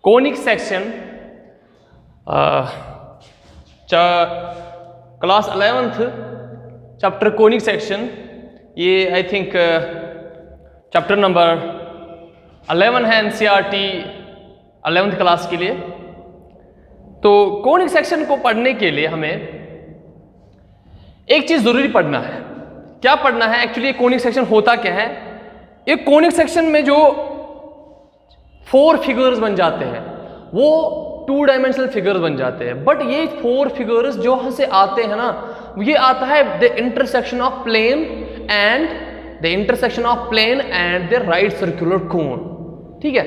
Conic section class 11th chapter conic section, ये I think chapter number 11 है NCERT 11th class के लिए। तो कोनिक सेक्शन को पढ़ने के लिए हमें एक चीज जरूरी पढ़ना है। क्या पढ़ना है एक्चुअली? कोनिक सेक्शन होता क्या है? एक कोनिक सेक्शन में जो 4 फिगर्स बन जाते हैं वो 2 डायमेंशनल फिगर्स बन जाते हैं। बट ये 4 फिगर्स जो से आते हैं ना, ये आता है the intersection of plane and the right circular cone. ठीक है,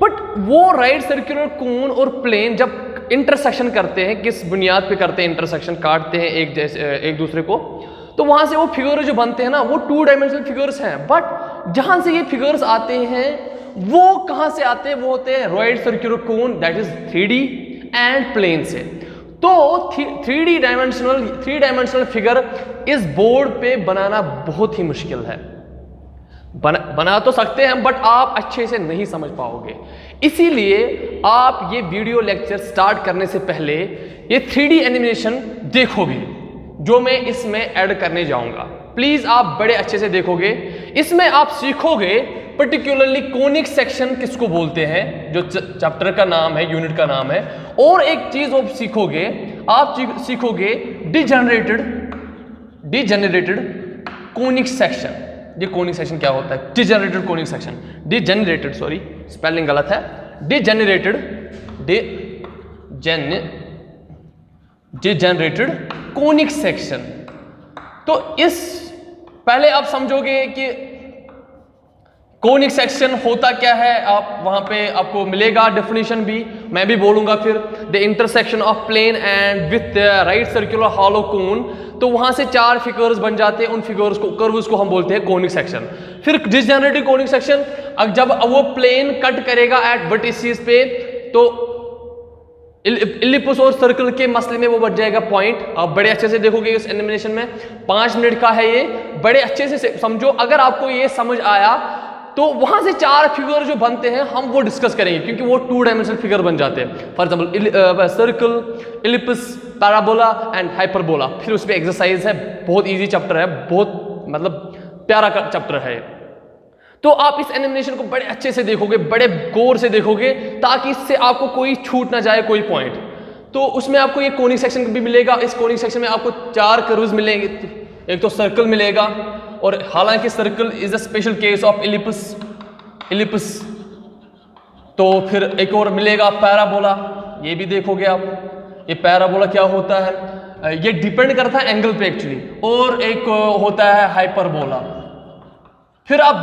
बट वो राइट सर्कुलर कोन और प्लेन जब इंटरसेक्शन करते हैं, किस बुनियाद पे करते हैं? इंटरसेक्शन, काटते हैं एक दूसरे को, तो वहां से वो फिगर जो बनते हैं ना वो 2 डायमेंशनल फिगर्स हैं। बट जहां से ये फिगर्स आते हैं वो कहां से आते हैं? वो होते हैं right circular cone, that is 3D and plane से। तो 3 डायमेंशनल फिगर इस बोर्ड पे बनाना बहुत ही मुश्किल है। बना तो सकते हैं बट आप अच्छे से नहीं समझ पाओगे। इसीलिए आप ये वीडियो लेक्चर स्टार्ट करने से पहले ये 3D एनिमेशन देखोगे जो मैं इसमें ऐड करने जाऊंगा। प्लीज आप बड़े अच्छे से देखोगे। इसमें आप सीखोगे पर्टिकुलरली कोनिक सेक्शन किसको बोलते हैं, जो चैप्टर का नाम है, यूनिट का नाम है। और एक चीज आप सीखोगे डिजेनरेटेड कोनिक सेक्शन। ये कोनिक सेक्शन क्या होता है? Degenerated conic section, degenerated, sorry spelling गलत है, डिजेनरेटेड कोनिक सेक्शन। तो इस पहले आप समझोगे कि कोनिक सेक्शन होता क्या है। आप वहां पे आपको मिलेगा डेफिनेशन भी, मैं भी बोलूंगा फिर। The intersection of plane and with right circular hollow cone. तो वहां से 4 फिगर्स बन जाते हैं, उन फिगर्स को, कर्व्स को हम बोलते हैं कोनिक सेक्शन। फिर डिजेनरेटिव कोनिक सेक्शन, जब वो प्लेन कट करेगा एट वर्टिसेस पे, तो इलिप्स और सर्कल के मसले में वो बच जाएगा पॉइंट। आप बड़े अच्छे से देखोगे इस एनिमेशन में, 5 मिनट का है ये, बड़े अच्छे से समझो। अगर आपको ये समझ आया तो वहां से 4 फिगर जो बनते हैं हम वो डिस्कस करेंगे, क्योंकि वो 2 डायमेंशनल फिगर बन जाते हैं। For example circle, ellipse, parabola and hyperbola. फिर उस पर एक्सरसाइज है, बहुत इजी चैप्टर है, बहुत मतलब प्यारा चैप्टर है। तो आप इस एनिमेशन को बड़े अच्छे से देखोगे, बड़े गौर से देखोगे, ताकि इससे आपको कोई छूट ना जाए, कोई पॉइंट। तो उसमें आपको ये कोनिक सेक्शन भी मिलेगा। इस कोनिक सेक्शन में आपको 4 कर्व्स मिलेंगे। एक तो सर्कल मिलेगा, और हालांकि circle is a special case of ellipse. तो फिर एक और मिलेगा पैराबोला, ये भी देखोगे आप। ये पैराबोला क्या होता है, ये डिपेंड करता है एंगल पे एक्चुअली। और एक होता है हाइपरबोला। फिर आप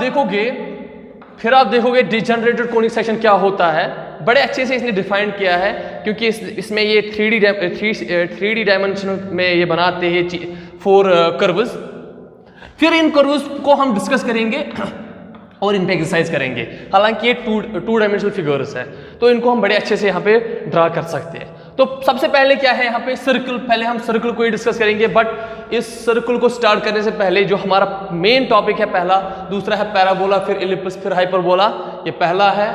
देखोगे डिजेनरेटेड कोनिक सेक्शन क्या होता है। बड़े अच्छे से इसने डिफाइन किया है, क्योंकि इसमें ये 3D डायमेंशनल में ये बनाते हैं 4 कर्व्स। फिर इन कर्व्स को हम डिस्कस करेंगे और इन पे एक्सरसाइज करेंगे। हालांकि ये 2 डायमेंशनल फिगर्स है, तो इनको हम बड़े अच्छे से यहाँ पे ड्रा कर सकते हैं। तो सबसे पहले क्या है यहाँ पे? सर्कल। पहले हम सर्कल को ही डिस्कस करेंगे, बट इस सर्कल को स्टार्ट करने से पहले जो हमारा मेन टॉपिक है, पहला, दूसरा है पैराबोला, फिर इलिप्स, फिर हाइपरबोला। ये पहला है,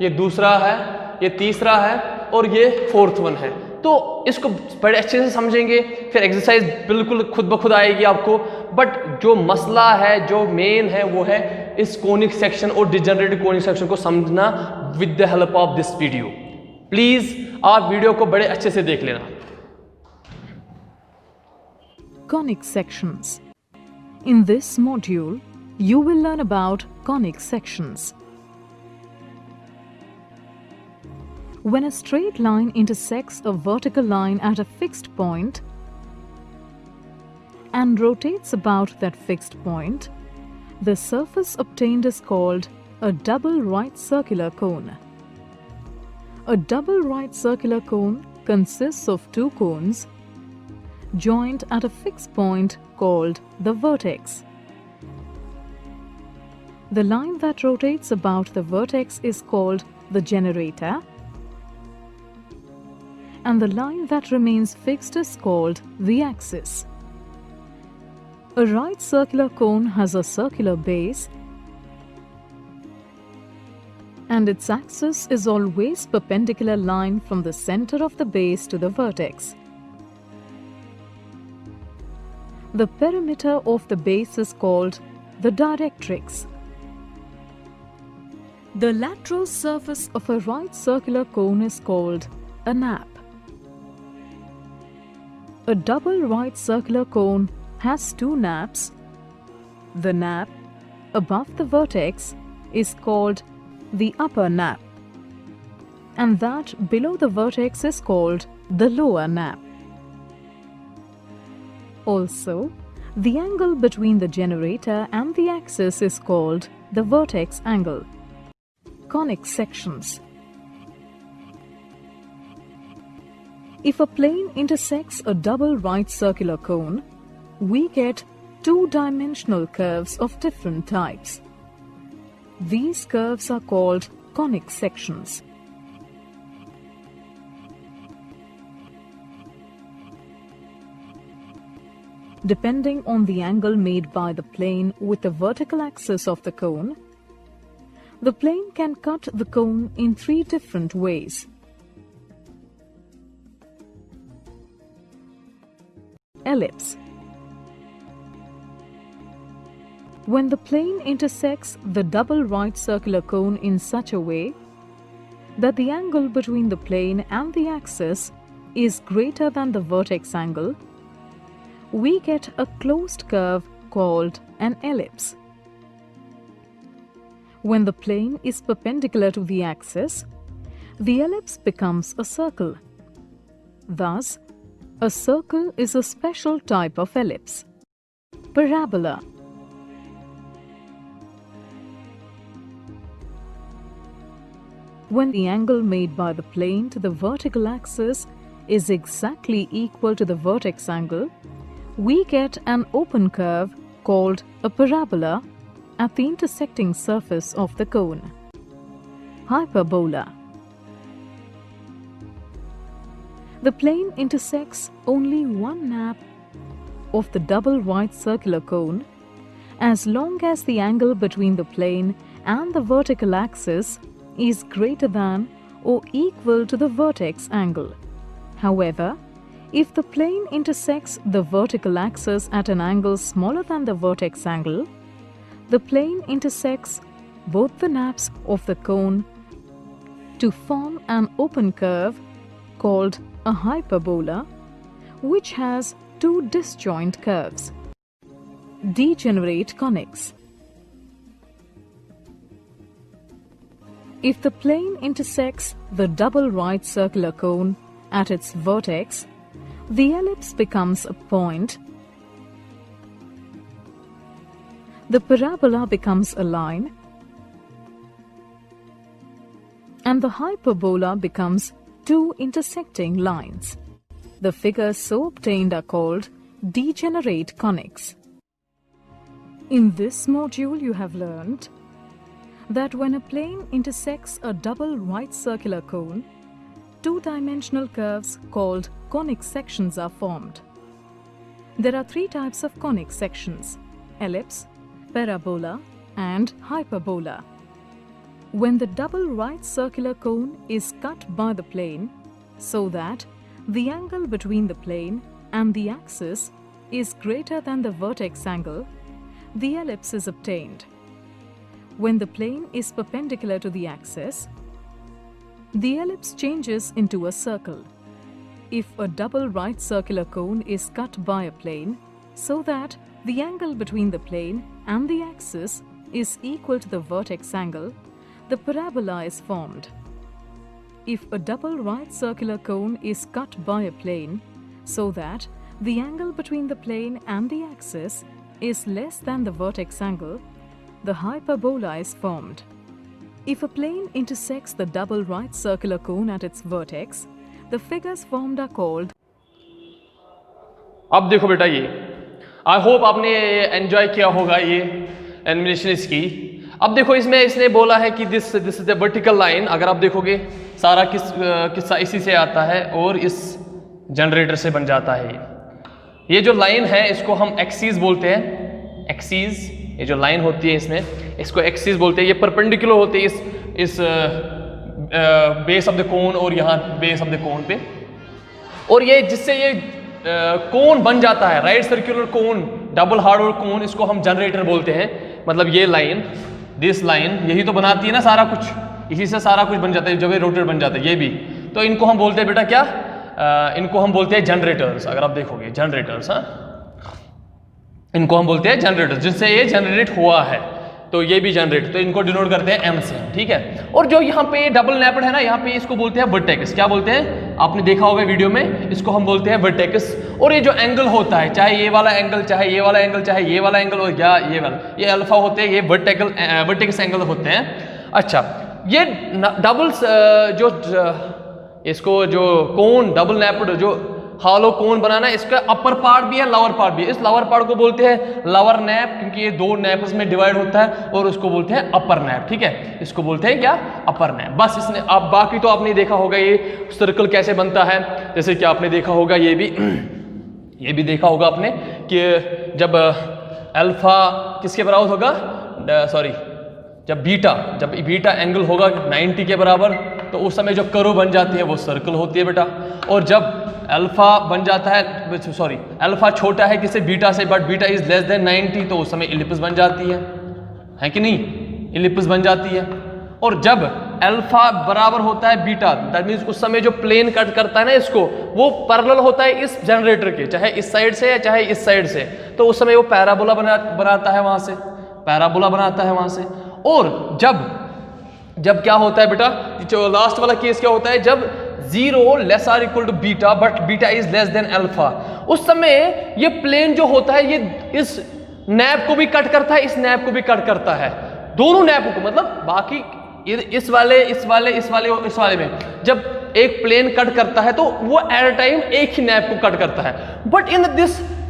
ये दूसरा है, ये तीसरा है, और ये 4th वन है। तो इसको बड़े अच्छे से समझेंगे, फिर एक्सरसाइज बिल्कुल खुद ब खुद आएगी आपको। बट जो मसला है, जो मेन है, वो है इस कोनिक सेक्शन और डिजेनरेटेड कोनिक सेक्शन को समझना with the help of this video. Please आप वीडियो को बड़े अच्छे से देख लेना। Conic sections. In this module, you will learn about conic sections. When a straight line intersects a vertical line at a fixed point and rotates about that fixed point, the surface obtained is called a double right circular cone. A double right circular cone consists of 2 cones joined at a fixed point called the vertex. The line that rotates about the vertex is called the generator, and the line that remains fixed is called the axis. A right circular cone has a circular base and its axis is always perpendicular line from the center of the base to the vertex. The perimeter of the base is called the directrix. The lateral surface of a right circular cone is called a nap. A double right circular cone has two naps. The nap above the vertex is called the upper nap, and that below the vertex is called the lower nap. Also, the angle between the generator and the axis is called the vertex angle. Conic sections. If a plane intersects a double right circular cone, we get two-dimensional curves of different types. These curves are called conic sections. Depending on the angle made by the plane with the vertical axis of the cone, the plane can cut the cone in three different ways. Ellipse. When the plane intersects the double right circular cone in such a way that the angle between the plane and the axis is greater than the vertex angle, we get a closed curve called an ellipse. When the plane is perpendicular to the axis, the ellipse becomes a circle. Thus, a circle is a special type of ellipse. Parabola. When the angle made by the plane to the vertical axis is exactly equal to the vertex angle, we get an open curve called a parabola at the intersecting surface of the cone. Hyperbola. The plane intersects only one nap of the double right circular cone as long as the angle between the plane and the vertical axis is greater than or equal to the vertex angle. However, if the plane intersects the vertical axis at an angle smaller than the vertex angle, the plane intersects both the naps of the cone to form an open curve called a hyperbola, which has two disjoint curves. Degenerate conics. If the plane intersects the double right circular cone at its vertex, the ellipse becomes a point, the parabola becomes a line, and the hyperbola becomes two intersecting lines. The figures so obtained are called degenerate conics. In this module, you have learned that when a plane intersects a double right circular cone, two-dimensional curves called conic sections are formed. There are three types of conic sections: ellipse, parabola, and hyperbola. When the double right circular cone is cut by the plane so that the angle between the plane and the axis is greater than the vertex angle, the ellipse is obtained. When the plane is perpendicular to the axis, the ellipse changes into a circle. If a double right circular cone is cut by a plane so that the angle between the plane and the axis is equal to the vertex angle, the parabola is formed. If a double right circular cone is cut by a plane so that the angle between the plane and the axis is less than the vertex angle, the hyperbola is formed. If a plane intersects the double right circular cone at its vertex, the figures formed are called. अब देखो बेटा, ये I hope आपने enjoy किया होगा ये animation इसकी। अब देखो इसमें इसने बोला है कि this is the vertical line. अगर आप देखोगे सारा किस्सा इसी से आता है और इस जनरेटर से बन जाता है। ये जो लाइन है इसको हम एक्सीस बोलते हैं। एक्सीस, ये जो लाइन होती है इसमें, इसको एक्सीस बोलते हैं। ये परपेंडिकुलर होती है इस इस बेस ऑफ द कोन और यहाँ बेस ऑफ द कोन पे, और ये जिससे ये कोन बन जाता है, right circular cone, double hardwood cone, इसको हम जनरेटर बोलते हैं। मतलब ये लाइन, दिस लाइन यही तो बनाती है ना सारा कुछ, इसी से सारा कुछ बन जाता है, जब ये रोटेट बन जाता है ये भी, तो इनको हम बोलते हैं बेटा क्या, इनको हम बोलते हैं जनरेटर्स। अगर आप देखोगे जनरेटर्स, हाँ, इनको हम बोलते हैं जनरेटर्स, जिससे ये जनरेट हुआ है, तो ये भी जनरेट, तो इनको डिनोट करते हैं एम से, ठीक है। और जो यहाँ पे डबल नैप्ड है ना, यहाँ पे इसको बोलते हैं वर्टेक्स। क्या बोलते हैं, आपने देखा होगा वीडियो में, इसको हम बोलते हैं वर्टेक्स। और ये जो एंगल होता है, चाहे ये वाला एंगल, चाहे ये वाला एंगल, चाहे ये वाला एंगल, और या ये वाला, ये अल्फा होते हैं, ये वर्टेक्स एंगल होते हैं। अच्छा, ये डबल्स जो इसको जो कोन डबल नैप्ड जो हॉलो कोन बनाना है, इसका अपर पार्ट भी है, लोअर पार्ट भी है। इस लोअर पार्ट को बोलते हैं लोअर नैप, क्योंकि ये 2 नैप्स में डिवाइड होता है, और उसको बोलते हैं अपर नैप, ठीक है। इसको बोलते हैं क्या, अपर नैप। बस इसने, अब बाकी तो आपने देखा होगा ये सर्कल कैसे बनता है, जैसे कि आपने देखा होगा ये भी देखा होगा आपने कि जब अल्फा किसके बराबर होगा, सॉरी, जब बीटा एंगल होगा 90 के बराबर, तो उस समय जो कर्व बन जाती है वो सर्कल होती है बेटा। और जब अल्फा बन जाता है, सॉरी, अल्फा छोटा है किसी बीटा से, but beta is less then 90, तो उस समय इलिप्स बन जाती है कि नहीं, इलिप्स बन जाती है। और जब अल्फा बराबर होता है बीटा, दैट मीन्स उस समय जो प्लेन कट करता है ना इसको, वो पैरेलल होता है इस जनरेटर के, चाहे इस साइड से या चाहे इस साइड से, तो उस समय वो पैराबोला बनाता है, वहां से पैराबोला बनाता है वहां से। और जब क्या होता है बेटा, जो लास्ट वाला केस क्या होता है, जब 0 less or equal to beta but beta is less than alpha, उस समय ये प्लेन जो होता है ये इस नैप को भी कट करता है, इस नैप को भी कट करता है, दोनों नैप को, मतलब बाकी इस वाले में जब एक प्लेन कट करता है तो वो एट अ टाइम एक ही नैप को कट करता है। बट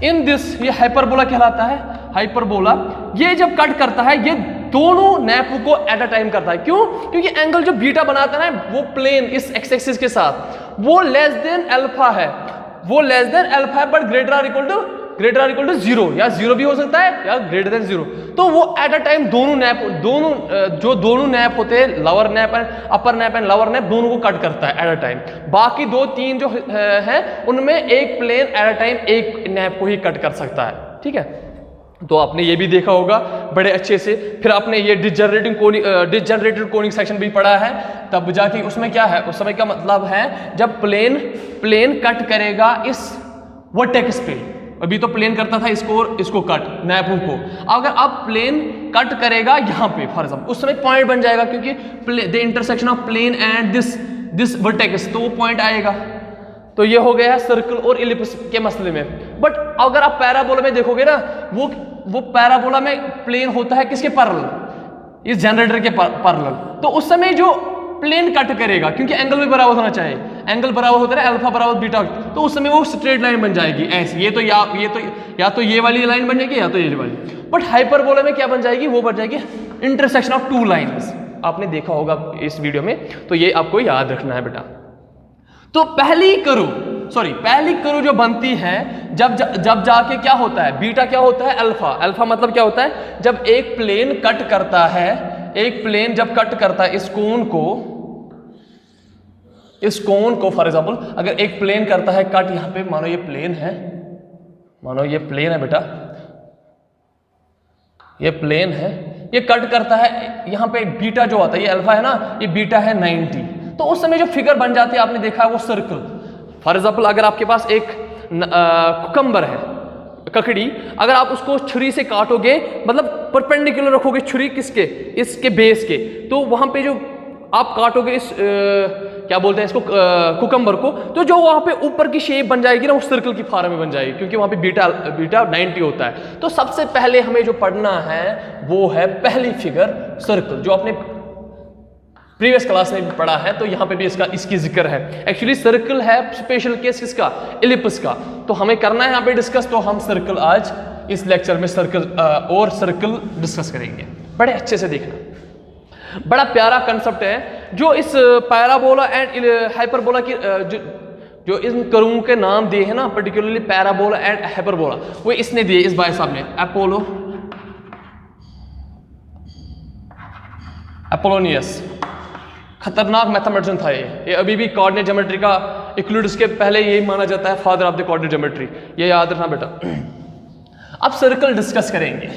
इन दिस ये हाइपरबोला कहलाता है, हाइपरबोला। ये जब कट करता है ये दोनों नैप को एट अ टाइम करता है। क्यों? क्योंकि एंगल जो बीटा बनाता है ना, वो प्लेन इस एक्स एक्सिस के साथ वो लेस देन अल्फा है, but greater or equal to 0, या 0 भी हो सकता है या ग्रेटर देन 0। तो वो एट अ टाइम दोनों नैप होते हैं, lower nap and upper nap and lower nap, दोनों को कट करता है एट अ टाइम। बाकी 2-3 जो है उनमें एक प्लेन एट अ टाइम एक नैप को ही कट कर सकता है, ठीक है। तो आपने ये भी देखा होगा बड़े अच्छे से। फिर आपने ये डिसजनरेटेड कोनिक सेक्शन भी पढ़ा है, तब जाके उसमें क्या है, उस समय का मतलब है जब प्लेन कट करेगा इस वर्टेक्स पे, अभी तो प्लेन करता था इसको कट नैपों को, अगर अब प्लेन कट करेगा यहाँ पे फॉर एग्जाम्पल, उस समय पॉइंट बन जाएगा, क्योंकि the intersection of plane and this vertex, तो वो पॉइंट आएगा। तो ये हो गया है सर्कल और इलिप्स के मसले में। बट अगर आप पैराबोला में देखोगे ना, वो पैराबोला में प्लेन होता है किसके पैरेलल, इस जनरेटर के पैरेलल, तो उस समय जो प्लेन कट करेगा, क्योंकि एंगल भी बराबर होना चाहिए, एंगल बराबर होता है अल्फा बराबर बीटा, तो उस समय वो स्ट्रेट लाइन बन जाएगी ऐसे, ये तो या तो ये वाली लाइन बन जाएगी या तो ये वाली। बट हाइपरबोला में क्या बन जाएगी, वो बन जाएगी इंटरसेक्शन ऑफ 2 लाइंस। आपने देखा होगा इस वीडियो में, तो ये आपको याद रखना है बेटा। तो पहली कर्व जो बनती है जब जाके क्या होता है, बीटा क्या होता है, अल्फा मतलब क्या होता है, जब एक प्लेन कट करता है, एक प्लेन जब कट करता है इस कोन को फॉर एग्जांपल, अगर एक प्लेन करता है कट यहां पे, मानो ये प्लेन है बेटा, ये प्लेन है, ये कट करता है यहां पे, बीटा जो आता है, ये अल्फा है ना, ये बीटा है 90, तो उस समय जो फिगर बन जाती है आपने देखा है वो सर्कल। फॉर एग्जाम्पल अगर आपके पास एक कुकम्बर है, ककड़ी, अगर आप उसको छुरी से काटोगे, मतलब परपेंडिकुलर रखोगे छुरी किसके, इसके बेस के, तो वहां पे जो आप काटोगे इस क्या बोलते हैं इसको, कुकम्बर को, तो जो वहां पे ऊपर की शेप बन जाएगी ना, वो सर्कल की फॉर्म में बन जाएगी, क्योंकि वहां पे बीटा 90 होता है। तो सबसे पहले हमें जो पढ़ना है वो है पहली फिगर सर्कल, जो आपने प्रीवियस क्लास में भी पढ़ा है, तो यहाँ पे भी इसकी जिक्र है। एक्चुअली सर्कल है स्पेशल केस किसका, इलिप्स का, तो हमें करना है यहाँ पे डिस्कस, तो हम सर्कल आज इस लेक्चर में सर्कल डिस्कस करेंगे। बड़े अच्छे से देखना, बड़ा प्यारा कंसेप्ट है, जो इस पैराबोला एंड हाइपरबोला की जो इन कर्वों के नाम दिए हैं ना, पर्टिकुलरली पैराबोला एंड हाइपरबोला, वो इसने दिए, इस भाई साहब ने, अपोलोनियस, खतरनाक मैथमेटिशियन था ये अभी भी कोऑर्डिनेट ज्योमेट्री का यूक्लिड्स के पहले यही माना जाता है father of the coordinate geometry, ये याद रखना बेटा। अब सर्कल डिस्कस करेंगे।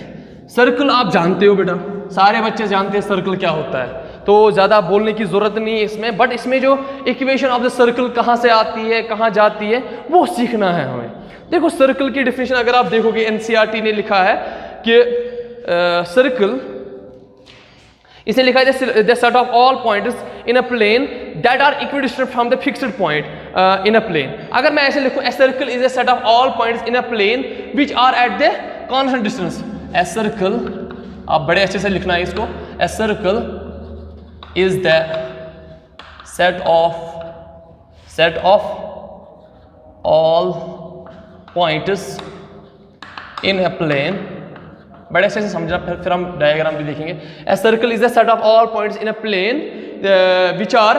सर्कल आप जानते हो बेटा, सारे बच्चे जानते हैं सर्कल क्या होता है, तो ज़्यादा बोलने की ज़रूरत नहीं है इसमें, बट इसमें जो इक्वेशन ऑफ द सर्कल कहाँ से आती है, कहाँ जाती है, वो सीखना है हमें। देखो सर्कल की डेफिनेशन अगर आप देखोगे एनसीईआरटी ने लिखा है कि सर्कल, इसे लिखा है the set of all points in a plane that are equidistant from the fixed point in a plane. अगर मैं ऐसे लिखूं, a circle is a set of all points in a plane which are at the constant distance. A circle, आप बड़े अच्छे से लिखना है इसको, a circle is the set of all points in a plane। बड़े अच्छे से समझना, फिर हम डायग्राम भी देखेंगे। A circle is the set of all points in a plane which are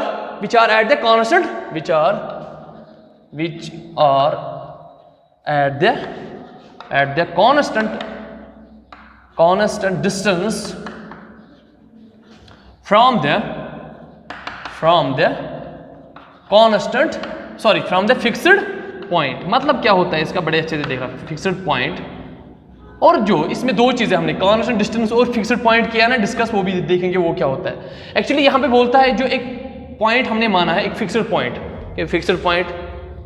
at the constant which are at the constant distance from the fixed point। मतलब क्या होता है इसका, बड़े अच्छे से देखना, फिक्स्ड पॉइंट और जो इसमें दो चीजें हमने कांस्टेंट डिस्टेंस और फिक्स्ड पॉइंट किया ना डिस्कस, वो भी देखेंगे वो क्या होता है। एक्चुअली यहाँ पे बोलता है जो एक पॉइंट हमने माना है एक फिक्स्ड पॉइंट, ये फिक्स्ड पॉइंट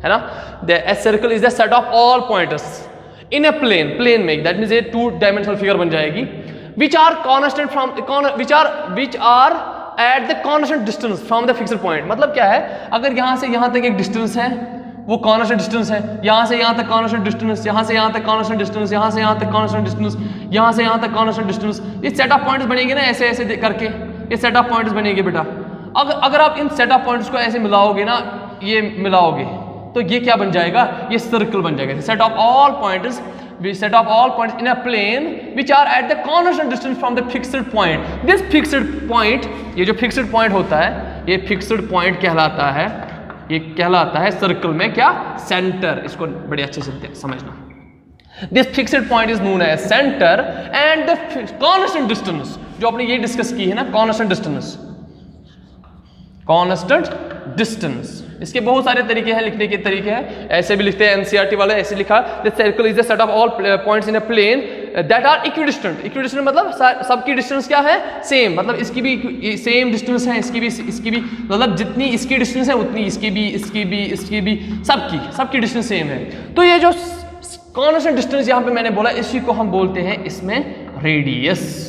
है ना, the circle is the set of all points in a plane में, दैट मींस ये 2 डायमेंशनल फिगर बन जाएगी, which are constant from which are at the constant distance from the fixed point। मतलब क्या है, अगर यहाँ से यहाँ तक एक डिस्टेंस है वो constant डिस्टेंस है, यहाँ से यहाँ तक constant डिस्टेंस, यहाँ से यहाँ तक constant डिस्टेंस, यहाँ से यहाँ तक constant डिस्टेंस, यहाँ से यहाँ तक constant डिस्टेंस, ये सेट ऑफ पॉइंट्स बनेंगे ना ऐसे ऐसे करके, ये सेट ऑफ पॉइंट्स बनेंगे बेटा। अगर आप इन सेट ऑफ पॉइंट्स को ऐसे मिलाओगे ना, ये मिलाओगे तो ये क्या बन जाएगा, ये सर्कल बन जाएगा। Set of all points set of all points in a plane which are at the constant distance from the fixed point। this fixed point, ये जो fixed point होता है, ये fixed point कहलाता है, ये कहलाता है सर्कल में क्या, सेंटर। इसको बड़े अच्छे से समझना। this fixed point is known as center and the constant distance, जो आपने ये डिस्कस की है ना, constant distance, इसके बहुत सारे तरीके हैं, लिखने के तरीके हैं, ऐसे भी लिखते हैं एनसीईआरटी वाले, ऐसे लिखा the circle is the set of all points in a plane that are equidistant. Equidistant मतलब सबकी डिस्टेंस क्या है, सेम, मतलब इसकी भी सेम डिस्टेंस है, इसकी भी, मतलब जितनी इसकी डिस्टेंस है उतनी इसकी भी सबकी डिस्टेंस सेम है। तो ये जो कॉन्स्टेंट डिस्टेंस यहाँ पे मैंने बोला, इसी को हम बोलते हैं इसमें रेडियस।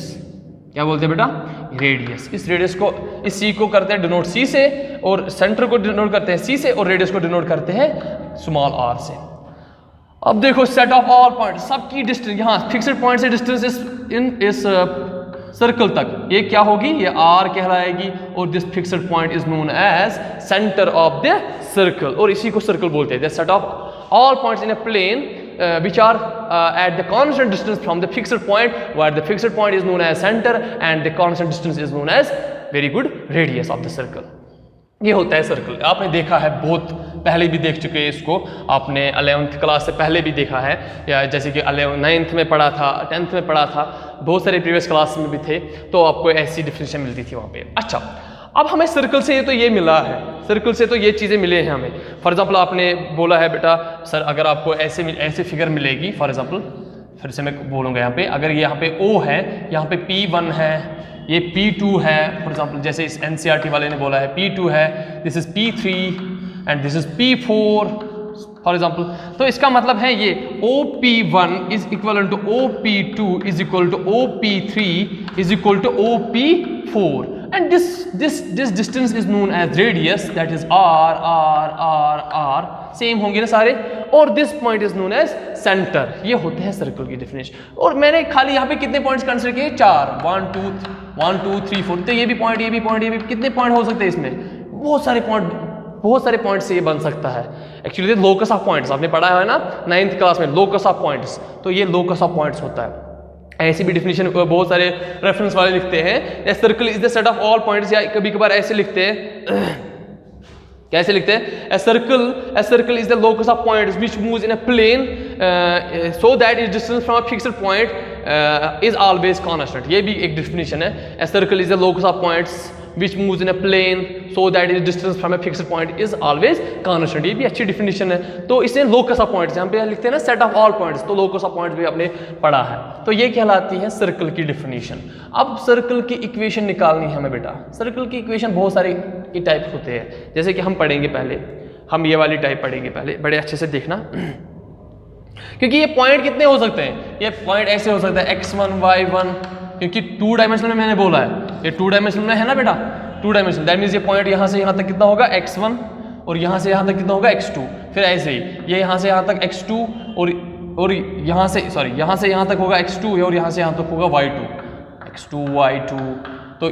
क्या बोलते हैं बेटा, रेडियस। इस रेडियस को, इस सी को करते हैं डिनोट सी से, और सेंटर को डिनोट करते हैं सी से, और रेडियस को डिनोट करते हैं स्मॉल आर से। अब देखो सेट ऑफ ऑल पॉइंट, सबकी डिस्टेंस, यहाँ फिक्स्ड पॉइंट से डिस्टेंस इस सर्कल तक ये क्या होगी, ये आर कहलाएगी, और this fixed point is known as centre of the circle, और इसी को सर्कल बोलते हैं। The set of all points in a plane which are at the constant distance from the fixed point, where the fixed point is known as center and the constant distance is known as very good radius of the circle। ये होता है circle. आपने देखा है, बहुत पहले भी देख चुके हैं इसको, आपने 11th क्लास से पहले भी देखा है, या जैसे कि 9th में पढ़ा था, 10th में पढ़ा था, बहुत सारे प्रीवियस क्लास में भी थे, तो आपको ऐसी डिफिनेशन मिलती थी वहाँ पे। अच्छा, अब हमें सर्कल से तो ये मिला है, सर्कल से तो ये चीज़ें मिले हैं हमें। फॉर एग्जांपल आपने बोला है बेटा सर, अगर आपको ऐसे फिगर मिलेगी, फॉर एग्जांपल फिर से मैं बोलूँगा यहाँ पे, अगर ये यहाँ पे O है, यहाँ पे P1 है, ये P2 है, फॉर एग्जांपल जैसे इस NCERT वाले ने बोला है P2 है, this is P3 and this is P4 for example. तो इसका मतलब है ये OP1 is equal to OP2 is equal to OP3 is equal to OP4 and this distance is known as radius, that is r same होंगे ना सारे, और this point is known as center। ये होते हैं सर्कल की definition. और मैंने खाली यहाँ पे कितने पॉइंट्स कंसीडर किए, 4, 1 2 3 4। तो ये भी पॉइंट, ये भी पॉइंट, ये भी, कितने पॉइंट हो सकते हैं इसमें, बहुत सारे पॉइंट से ये बन सकता है। एक्चुअली लोकस ऑफ पॉइंट्स आपने पढ़ा है ना 9th क्लास में, लोकस ऑफ पॉइंट्स, तो ये लोकस ऑफ पॉइंट्स होता है। ऐसी भी डेफिनेशन बहुत सारे रेफरेंस वाले लिखते हैं, circle is the set of all points, या कभी कभार ऐसे लिखते हैं, कैसे लिखते हैं, a circle is the locus of points which moves in a plane so that its distance from a fixed point is always constant। ये भी एक डेफिनेशन है, a circle is the locus of points which moves in a plane so that is distance from a fixed point is always constant. ये भी अच्छी definition है। तो इसे लोकस ऑफ पॉइंट्स, यहाँ पे लिखते हैं ना सेट ऑफ ऑल पॉइंट्स, तो लोकस ऑफ पॉइंट्स भी आपने पढ़ा है। तो ये कहलाती है सर्कल की डिफिनेशन। अब सर्कल की इक्वेशन निकालनी है हमें बेटा। सर्कल की इक्वेशन बहुत सारे टाइप होते हैं, जैसे कि हम पढ़ेंगे पहले, हम ये वाली टाइप पढ़ेंगे पहले, बड़े अच्छे से देखना क्योंकि ये पॉइंट कितने हो सकते हैं, ये पॉइंट ऐसे हो सकता है x1 y1, क्योंकि 2 डायमेंशनल में मैंने बोला है, ये 2 डायमेंशनल में है ना बेटा, 2 डायमेंशनल, दैट मीन्स ये पॉइंट यहाँ से यहाँ तक कितना होगा x1 और यहाँ से यहाँ तक कितना होगा x2, फिर ऐसे ही ये यहाँ से यहाँ तक x2 और यहाँ से सॉरी यहाँ से यहाँ तक होगा x2 और यहाँ से यहाँ तक होगा y2, x2 y2। तो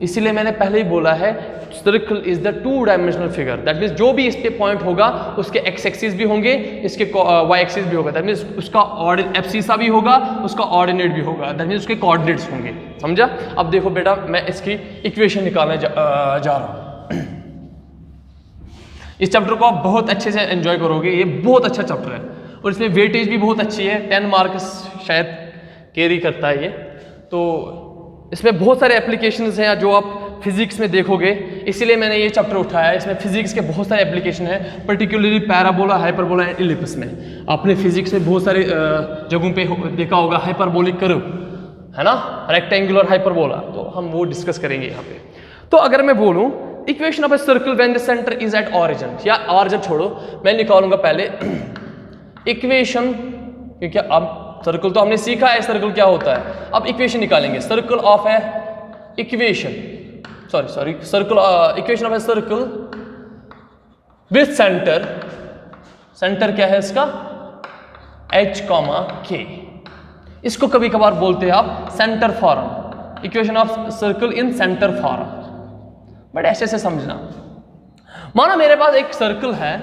इसीलिए मैंने पहले ही बोला है circle is the 2 dimensional figure, that means जो भी इस पे पॉइंट होगा उसके x एक्सिस भी होंगे, इसके y एक्सिस भी होगा, दैट मीन्स उसका एब्सिसा भी होगा, उसका ऑर्डिनेट भी होगा, दैट मीन्स उसके कोऑर्डिनेट्स होंगे, समझा। अब देखो बेटा मैं इसकी इक्वेशन निकालने जा रहा हूँ। इस चैप्टर को आप बहुत अच्छे से एंजॉय करोगे, ये बहुत अच्छा चैप्टर है और इसमें वेटेज भी बहुत अच्छी है, 10 मार्क्स शायद कैरी करता है ये। तो इसमें बहुत सारे एप्लीकेशंस हैं जो आप फिजिक्स में देखोगे, इसीलिए मैंने ये चैप्टर उठाया है। इसमें फिजिक्स के बहुत सारे एप्लीकेशन हैं, particularly parabola, hyperbola and ellipse में। आपने फिजिक्स में बहुत सारे जगहों पे देखा होगा हाइपरबोलिक कर्व, है ना, रेक्टेंगुलर हाइपरबोला, तो हम वो डिस्कस करेंगे यहाँ पे। तो अगर मैं बोलूँ equation of a circle when the centre is at origin, या ऑरिजिन छोड़ो, मैं निकालूंगा पहले इक्वेशन, क्योंकि अब सर्कल तो हमने सीखा है सर्कल क्या होता है, अब इक्वेशन निकालेंगे। Circle of A equation circle equation of a circle with centre, centre क्या है इसका h, k, इसको कभी कभार बोलते हैं आप centre form, equation of circle in centre form. बड़े ऐसे से समझना, मानो मेरे पास एक सर्कल है,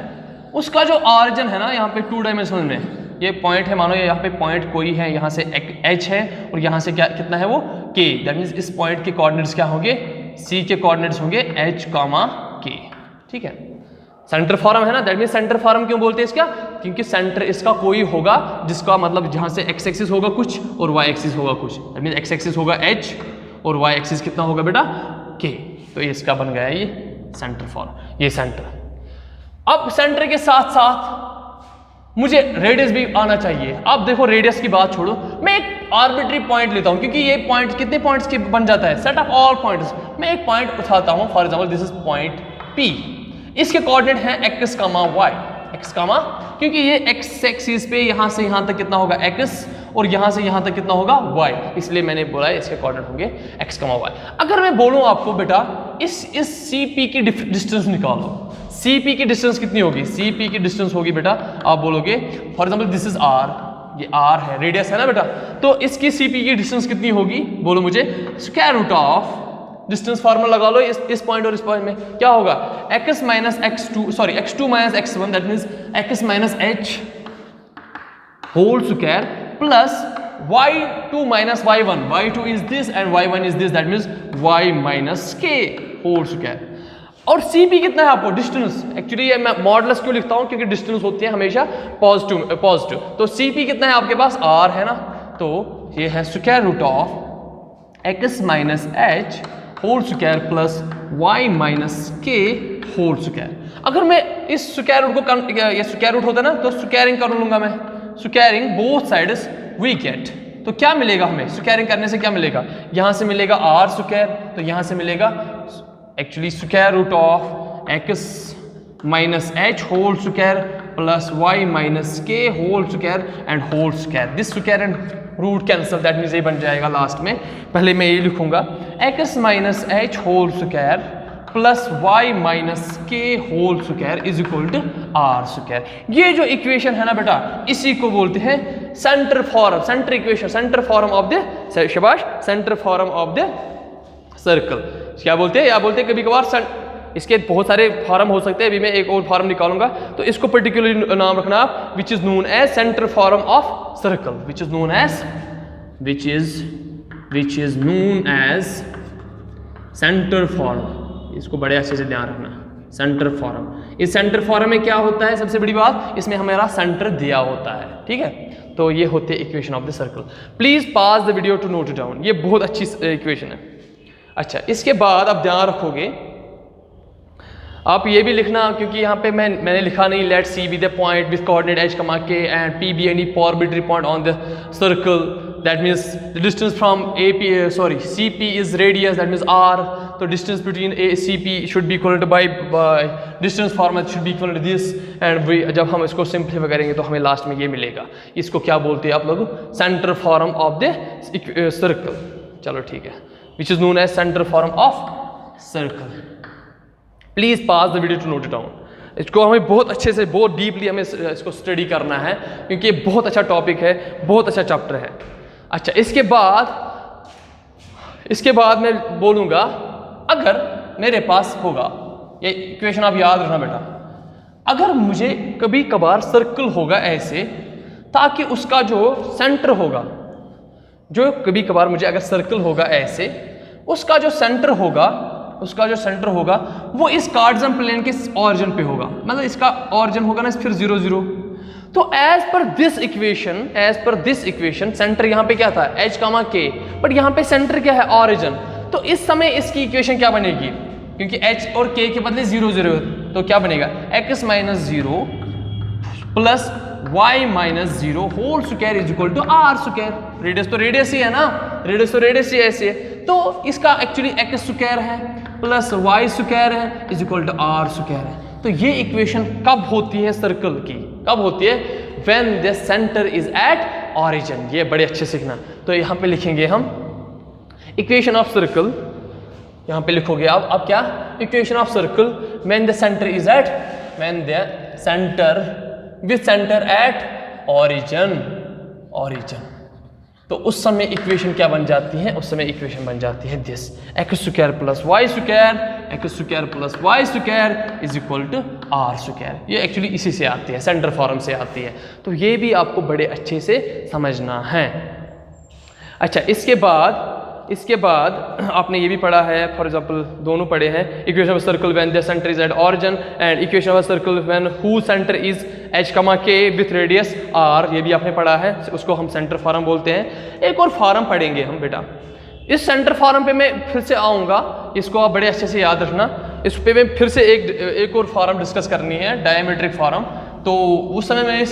उसका जो ऑरिजिन है ना यहाँ पे 2 डायमेंशनल में, ये पॉइंट है, मानो ये यहाँ पे पॉइंट कोई है, यहाँ से h है और यहाँ से क्या कितना है वो k, दैट मीन्स इस पॉइंट के कोऑर्डिनेट्स क्या होंगे, c के कोऑर्डिनेट्स होंगे h, k, ठीक है। सेंटर फॉर्म है ना, दैट मीन्स सेंटर फॉर्म क्यों बोलते हैं इसका, क्योंकि सेंटर इसका कोई होगा जिसका मतलब जहाँ से x एक्सिस होगा कुछ और y एक्सिस होगा कुछ, दैट मीन्स x एक्सिस होगा h और y एक्सिस कितना होगा बेटा k, तो ये इसका बन गया ये सेंटर फॉर्म, ये सेंटर। अब सेंटर के साथ साथ मुझे रेडियस भी आना चाहिए। अब देखो रेडियस की बात छोड़ो, मैं एक आर्बिट्री पॉइंट लेता हूं, क्योंकि ये पॉइंट कितने पॉइंट्स की बन जाता है, सेट ऑफ ऑल पॉइंट्स। मैं एक पॉइंट उठाता हूं, for example this is point P, इसके कोऑर्डिनेट है x, y, x, क्योंकि ये x एक्सिस पे यहाँ से यहाँ तक कितना होगा x और यहाँ से यहाँ तक कितना होगा y, इसलिए मैंने बोला है इसके कोऑर्डिनेट होंगे x, y। अगर मैं बोलूँ आपको बेटा इस CP की डिस्टेंस निकालो, CP की डिस्टेंस कितनी होगी, CP की डिस्टेंस होगी बेटा, आप बोलोगे for example this is r, ये r है, रेडियस है ना बेटा, तो इसकी CP की डिस्टेंस कितनी होगी, बोलो मुझे, square root of, distance formula लगा लो इस पॉइंट और इस पॉइंट में, क्या होगा x minus x2 minus x1, that means x minus h whole square plus y2 minus y1, y2 is this and y1 is this, that means y minus k whole square. और CP कितना है आपको, distance, actually ये मैं modulus क्यों लिखता हूं, क्योंकि डिस्टेंस होती है हमेशा पॉजिटिव, तो CP कितना है आपके पास, r है ना, तो ये है square root of x minus h whole square plus y minus k whole square. अगर मैं इस स्क्वायर रूट को, ये स्क्वायर रूट होता है ना, तो स्क्वायरिंग कर लूंगा मैं, squaring both sides we get, तो क्या मिलेगा हमें स्क्वायरिंग करने से, क्या मिलेगा, यहां से मिलेगा r स्क्वायर, तो यहां से मिलेगा actually square root of x minus h whole square plus y minus k whole square and whole square, this square and root cancel, that means ये बन जाएगा लास्ट में, पहले मैं ये लिखूंगा x minus h whole square plus y minus k whole square is equal to r square. ये जो इक्वेशन है ना बेटा, इसी को बोलते हैं centre form, centre equation, centre form of the, शाबाश, centre form of the circle, क्या बोलते हैं, या बोलते हैं कभी कभार, इसके बहुत सारे फॉर्म हो सकते हैं, अभी मैं एक और फॉर्म निकालूंगा, तो इसको पर्टिकुलरली नाम रखना आप, which is known as centre form of circle, which is known as centre form, इसको बड़े अच्छे से ध्यान रखना, सेंटर फॉर्म। इस सेंटर फॉर्म में क्या होता है, सबसे बड़ी बात, इसमें हमारा सेंटर दिया होता है, ठीक है, तो ये होते हैं equation of the circle. Please pause the video to note it down, ये बहुत अच्छी इक्वेशन है। अच्छा, इसके बाद आप ध्यान रखोगे, आप ये भी लिखना, क्योंकि यहाँ पे मैंने लिखा नहीं, let C be the point with coordinate H comma K and P be any arbitrary point on the circle, that means the distance from C P is radius, that means R, तो distance between a C P should be equal to by distance format should be equal to this, and जब हम इसको simplify करेंगे तो हमें last में ये मिलेगा। इसको क्या बोलते हैं आप लोग? Centre form of the circle. चलो ठीक है, which is known as centre form of circle. Please pass the video to note it down. इसको हमें बहुत अच्छे से, बहुत डीपली हमें इसको स्टडी करना है, क्योंकि ये बहुत अच्छा टॉपिक है, बहुत अच्छा चैप्टर है। अच्छा, इसके बाद मैं बोलूँगा, अगर मेरे पास होगा, ये इक्वेशन आप याद रखना बेटा, अगर मुझे कभी कभार सर्कल होगा ऐसे, ताकि उसका जो सेंटर होगा, जो कभी कभार मुझे अगर सर्कल होगा ऐसे, उसका जो सेंटर होगा वो इस कार्टेशियन प्लेन के ऑरिजिन पे होगा, मतलब इसका ऑरिजिन होगा ना फिर 0 0। तो as per this equation centre यहाँ पे क्या था? h, k, बट यहाँ पे सेंटर क्या है? ऑरिजिन। तो इस समय इसकी इक्वेशन क्या बनेगी? क्योंकि h और k के बदले 0 0, तो क्या बनेगा? x minus 0 plus y minus 0 whole square is equal to r square. Radius तो रेडियस ही है ना, रेडियस ही ऐसे है, तो इसका एक्चुअली x स्क्वायर है प्लस y स्क्वायर है is equal to r square है। तो ये इक्वेशन कब होती है सर्कल की? कब होती है? When the centre is at origin. ये बड़े अच्छे सीखना। तो यहाँ पे लिखेंगे हम इक्वेशन ऑफ सर्कल, यहाँ पे लिखोगे आप, अब क्या? Equation of circle when the centre is at, when the centre with centre at origin. तो उस समय इक्वेशन क्या बन जाती है? उस समय इक्वेशन बन जाती है this, x square plus y square is equal to are square. ये एक्चुअली इसी से आती है, सेंटर फॉर्म से आती है। तो ये भी आपको बड़े अच्छे से समझना है। अच्छा, इसके बाद आपने ये भी पढ़ा है, फॉर एग्जांपल दोनों पढ़े हैं, equation of circle when the centre is at origin and equation of circle when who centre is h, k with radius r। ये भी आपने पढ़ा है, उसको हम सेंटर फॉर्म बोलते हैं। एक और फॉर्म पढ़ेंगे हम बेटा, इस सेंटर फॉर्म पे मैं फिर से आऊँगा, इसको आप बड़े अच्छे से याद रखना। इस पे मैं फिर से एक और फॉर्म डिस्कस करनी है, डायमेट्रिक फॉर्म। तो उस समय मैं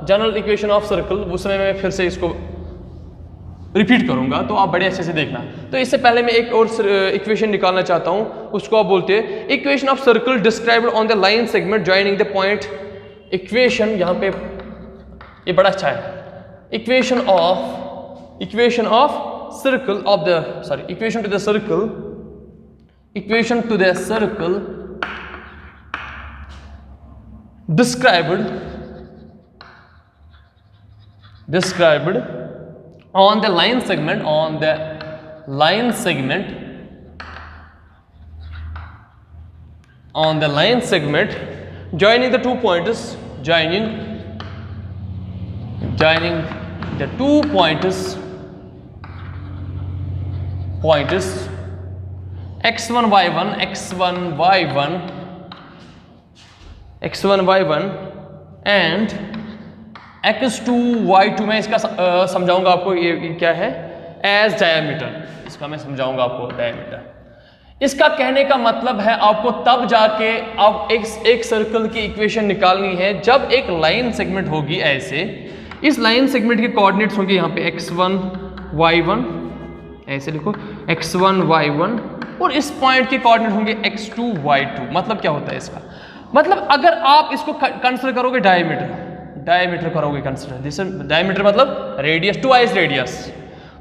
जनरल इक्वेशन ऑफ सर्कल, उस समय मैं फिर से इसको रिपीट करूंगा, तो आप बड़े अच्छे से देखना। तो इससे पहले मैं एक और इक्वेशन निकालना चाहता हूं, उसको आप बोलते हैं equation of circle described on the line segment joining the point. Equation यहाँ पे ये बड़ा अच्छा है, equation of circle of the equation to the circle described on the line segment joining the two pointers x1 y1 and x2 y2। मैं इसका समझाऊंगा आपको, ये क्या है? एज डायमीटर, इसका मैं समझाऊंगा आपको डायमीटर। इसका कहने का मतलब है आपको तब जाके आप एक सर्कल की इक्वेशन निकालनी है जब एक लाइन सेगमेंट होगी ऐसे, इस लाइन सेगमेंट के कोऑर्डिनेट्स होंगे यहाँ पे x1 y1, ऐसे लिखो x1 y1, और इस पॉइंट के कोऑर्डिनेट होंगे x2 y2। मतलब क्या होता है इसका? मतलब अगर आप इसको कंसीडर करोगे डायमीटर करोगे कंसीडर, दिस डायमीटर मतलब रेडियस ट्वाइस रेडियस।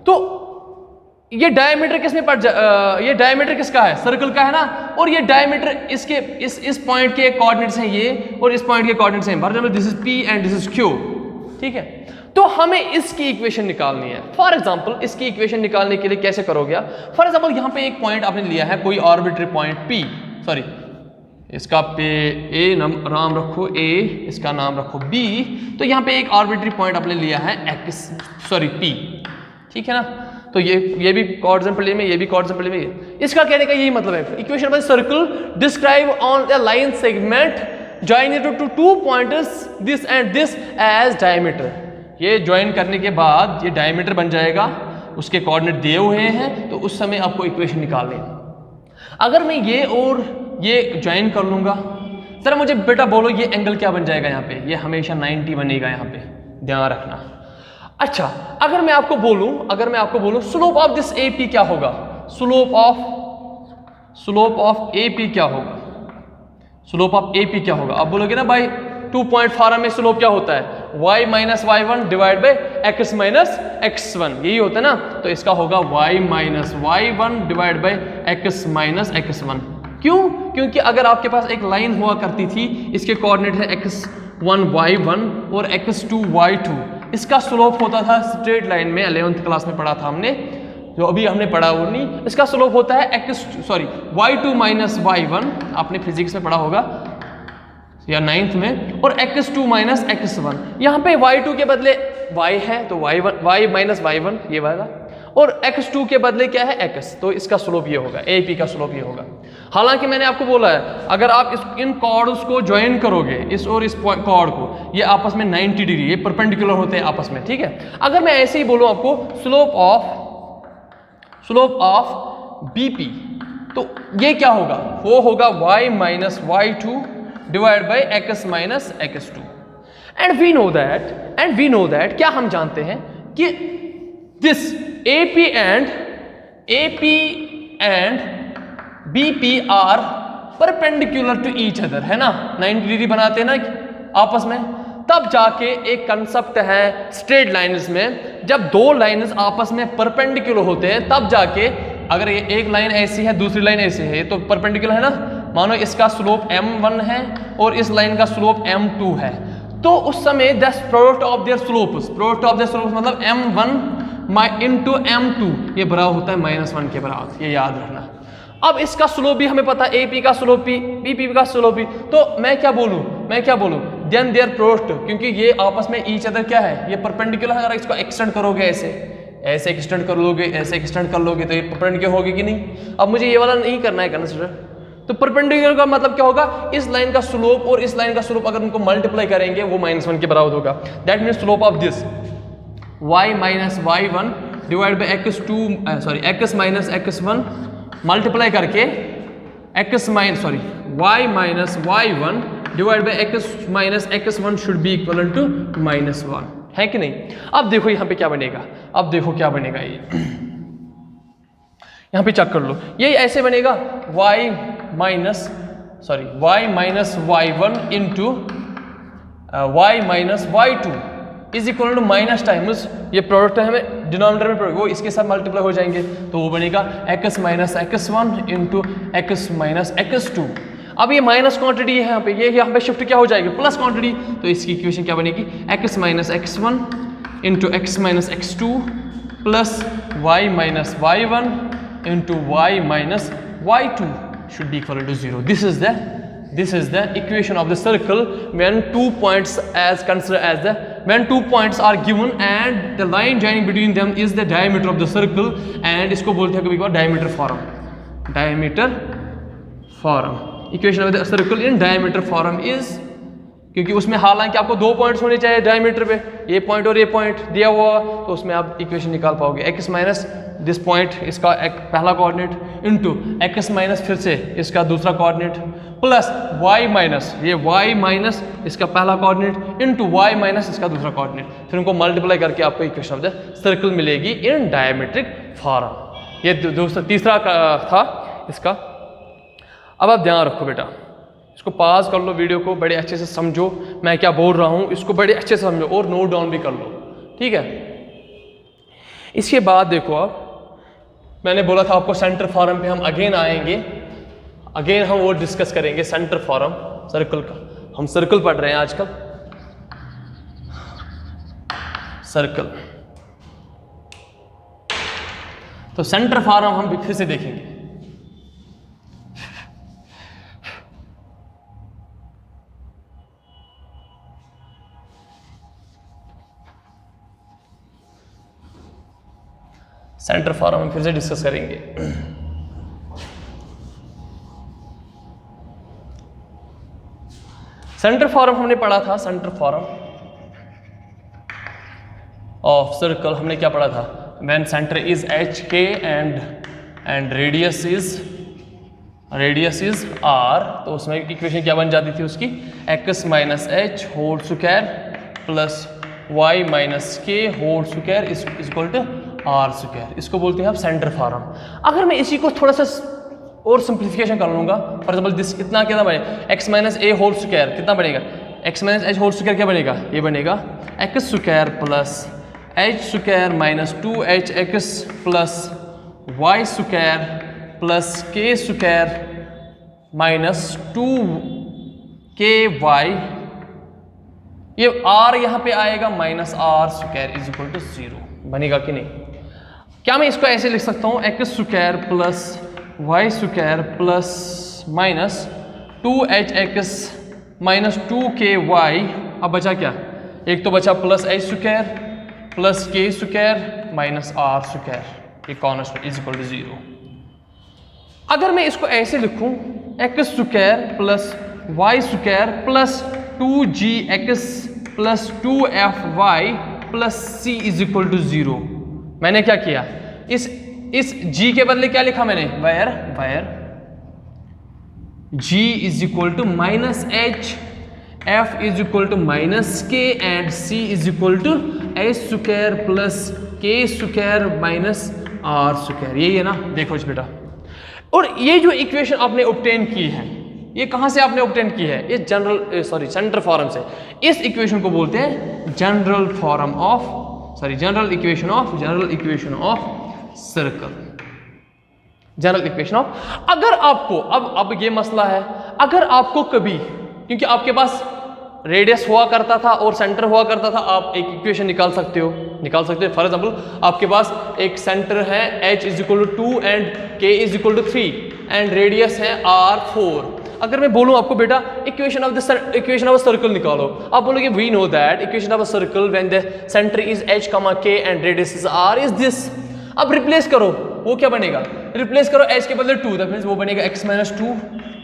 तो ये डायमीटर किसमें ये डायमीटर किसका है? सर्कल का है ना। और ये डायमीटर इसके इस पॉइंट के कोऑर्डिनेट्स हैं ये, और इस पॉइंट के कोऑर्डिनेट्स हैं, for example this is P and this is Q। ठीक है, तो हमें इसकी इक्वेशन निकालनी है। फॉर एग्जांपल इसकी इक्वेशन निकालने के लिए कैसे करोगे? फॉर एग्जांपल यहाँ पे एक पॉइंट आपने लिया है, कोई आर्बिट्री पॉइंट P, इसका पे ए नाम रखो A, इसका नाम रखो B। तो यहाँ पे एक आर्बिट्री पॉइंट आपने लिया है P, ठीक है ना। तो ये भी कोऑर्डिनेट प्लेन में, ये भी कोऑर्डिनेट प्लेन में। इसका कहने का यही मतलब है, equation by circle describe on the line segment joining two two pointers this and this as diameter. ये ज्वाइन करने के बाद ये डायमीटर बन जाएगा, उसके कोऑर्डिनेट दिए हुए हैं, तो उस समय आपको इक्वेशन निकालनी है। अगर मैं ये और ये ज्वाइन कर लूँगा, जरा मुझे बेटा बोलो ये एंगल क्या बन जाएगा यहाँ पे? ये हमेशा 90 बनेगा यहाँ पे, ध्यान रखना। अच्छा, अगर मैं आपको बोलूँ स्लोप ऑफ दिस AP क्या होगा? स्लोप ऑफ AP क्या होगा? स्लोप ऑफ AP क्या होगा? आप बोलोगे ना भाई 2 पॉइंट फॉर्म में स्लोप क्या होता है? y minus y1 divide by x minus x1, यही होता है ना। तो इसका होगा y minus y1 divide by x minus x1। क्यों? क्योंकि अगर आपके पास एक लाइन हुआ करती थी, इसके कोऑर्डिनेट है x1 y1 और x2 y2, इसका स्लोप होता था स्ट्रेट लाइन में, 11th क्लास में पढ़ा था हमने, जो अभी हमने पढ़ा वो नहीं, इसका स्लोप होता है y2 माइनस y1, आपने फिजिक्स में पढ़ा होगा या 9th में, और x2 माइनस x1। यहाँ पे y2 के बदले y है तो y माइनस y1 ये वाला, और x2 के बदले क्या है? x, तो इसका स्लोप ये होगा, AP का स्लोप ये होगा। हालांकि मैंने आपको बोला है अगर आप इन कॉर्ड्स को ज्वाइन करोगे, इस और इस कॉर्ड को, ये आपस में 90 डिग्री, ये परपेंडिकुलर होते हैं आपस में, ठीक है। अगर मैं ऐसे ही बोलूँ आपको स्लोप ऑफ BP, तो ये क्या होगा? वो होगा y minus y2 divide by x minus x2। And we know that क्या हम जानते हैं कि this AP and BP are perpendicular to each other, है ना, 90 डिग्री बनाते हैं ना आपस में। तब जाके एक कंसेप्ट है स्ट्रेट लाइन्स में, जब दो लाइन्स आपस में परपेंडिकुलर होते हैं तब जाके, अगर ये एक लाइन ऐसी है दूसरी लाइन ऐसी है, तो परपेंडिकुलर है ना। मानो इसका स्लोप m1 है और इस लाइन का स्लोप m2 है, तो उस समय the product of their slopes मतलब m1 इंटू m2 ये बराबर होता है -1 के बराबर, ये याद रखना। अब इसका स्लोप भी हमें पता है, AP का स्लोप भी, BP का स्लोप भी, तो मैं क्या बोलूँ देन देयर प्रोडक्ट, क्योंकि ये आपस में ईच अदर क्या है? ये परपेंडिकुलर है। अगर इसको एक्सटेंड करोगे ऐसे एक्सटेंड कर लोगे, ऐसे एक्सटेंड कर लोगे, तो ये परपेंडिकुलर होगी कि नहीं? अब मुझे ये वाला नहीं करना है कंसिडर, तो परपेंडिकुलर का मतलब क्या होगा? इस लाइन का स्लोप और इस लाइन का स्लोप अगर उनको मल्टीप्लाई करेंगे वो -1 के बराबर होगा। That means slope of this y minus y1 divide by x minus x1 multiply करके y minus y1 divide by x minus x1 should be equal to -1, है कि नहीं? अब देखो यहाँ पे क्या बनेगा, ये यहाँ पे चेक कर लो, ये ऐसे बनेगा y minus y1 into y minus y2 is equal to minus times, ये प्रोडक्ट है हमें डिनोमिनेटर में प्रोडक्ट, वो इसके साथ मल्टीप्लाई हो जाएंगे, तो वो बनेगा x minus x1 into x minus x2। अब ये माइनस क्वांटिटी है ये यहाँ पे शिफ्ट क्या हो जाएगी? प्लस क्वांटिटी, तो इसकी इक्वेशन क्या बनेगी? x minus x1 into x minus x2 plus y minus y1 into y minus y2 should be equal to 0. This is the equation of the circle when 2 points when 2 points are given and the line joining between them is the diameter of the circle, and इसको बोलते हैं कभी-कभार diameter form. Equation of the circle in diameter form is, क्योंकि उसमें हालांकि आपको 2 points होने चाहिए डायमीटर पे, ये पॉइंट और ये पॉइंट दिया हुआ, तो उसमें आप इक्वेशन निकाल पाओगे। x माइनस दिस पॉइंट, इसका एक पहला कोऑर्डिनेट इंटू x माइनस फिर से इसका दूसरा कोऑर्डिनेट प्लस y माइनस इसका पहला कोऑर्डिनेट इंटू y माइनस इसका दूसरा कोऑर्डिनेट, फिर उनको मल्टीप्लाई करके आपको इक्वेशन ऑफ द सर्कल मिलेगी इन डायमेट्रिक फॉर्म। ये तीसरा था इसका। अब आप ध्यान रखो बेटा, इसको पॉज कर लो, वीडियो को बड़े अच्छे से समझो मैं क्या बोल रहा हूँ, इसको बड़े अच्छे से समझो और नोट डाउन भी कर लो, ठीक है। इसके बाद देखो, आप मैंने बोला था आपको सेंटर फॉर्म पे हम अगेन आएंगे, हम वो डिस्कस करेंगे सेंटर फॉर्म सर्कल का। हम सर्कल पढ़ रहे हैं आजकल, सर्कल, तो सेंटर फॉर्म हम फिर से देखेंगे। सेंटर फॉर्म हम फिर से डिस्कस करेंगे। सेंटर फॉर्म हमने पढ़ा था, सेंटर फॉर्म ऑफ सर्कल हमने क्या पढ़ा था? When centre is H K and radius is R, तो उसमें इक्वेशन क्या बन जाती थी उसकी, X minus H whole square plus Y minus के whole square is equal to are square. इसको बोलते हैं आप सेंटर फॉर्म। अगर मैं इसी को थोड़ा सा और सिंप्लीफिकेशन कर लूँगा, फॉर एग्जाम्पल दिस इतना कितना बनेगा, x minus a whole square कितना बनेगा, x minus H whole square क्या बनेगा, ये बनेगा x square plus h square minus 2hx plus y square plus के स्क्वायर माइनस 2ky, ये r यहाँ पे आएगा minus are square is equal to 0 बनेगा कि नहीं। क्या मैं इसको ऐसे लिख सकता हूँ, x square plus y square plus minus 2hx minus 2ky, अब बचा क्या, एक तो बचा प्लस एच स्क्वायर प्लस के स्क्वायर माइनस आर स्क्वायर, ये कॉन्स्टेंट इज इक्वल टू 0। अगर मैं इसको ऐसे लिखूं, x square plus y square plus 2gx plus 2fy plus c is equal to 0, मैंने क्या किया, इस g के बदले क्या लिखा मैंने, where g is equal to minus H, f is equal to minus K and c is equal to H square plus के स्क्वायर माइनस आर स्क्वायर, यही है ना। देखो बेटा, और ये जो इक्वेशन आपने ऑब्टेन की है, ये कहाँ से आपने ऑब्टेन की है, ये सेंटर फॉर्म से। इस इक्वेशन को बोलते हैं general equation of circle, general equation of. अगर आपको अब ये मसला है, अगर आपको कभी, क्योंकि आपके पास रेडियस हुआ करता था और सेंटर हुआ करता था, आप एक इक्वेशन निकाल सकते हो। फॉर एग्जाम्पल आपके पास एक सेंटर है h is equal to 2 and k is equal to 3 and radius है r 4। अगर मैं बोलूं आपको बेटा इक्वेशन ऑफ अ सर्कल निकालो, आप बोलोगे we know that equation of a circle when the centre is h, k and radius is r is this. अब रिप्लेस करो, वो क्या बनेगा, रिप्लेस करो h के बदले 2, दैट मींस वो बनेगा x minus 2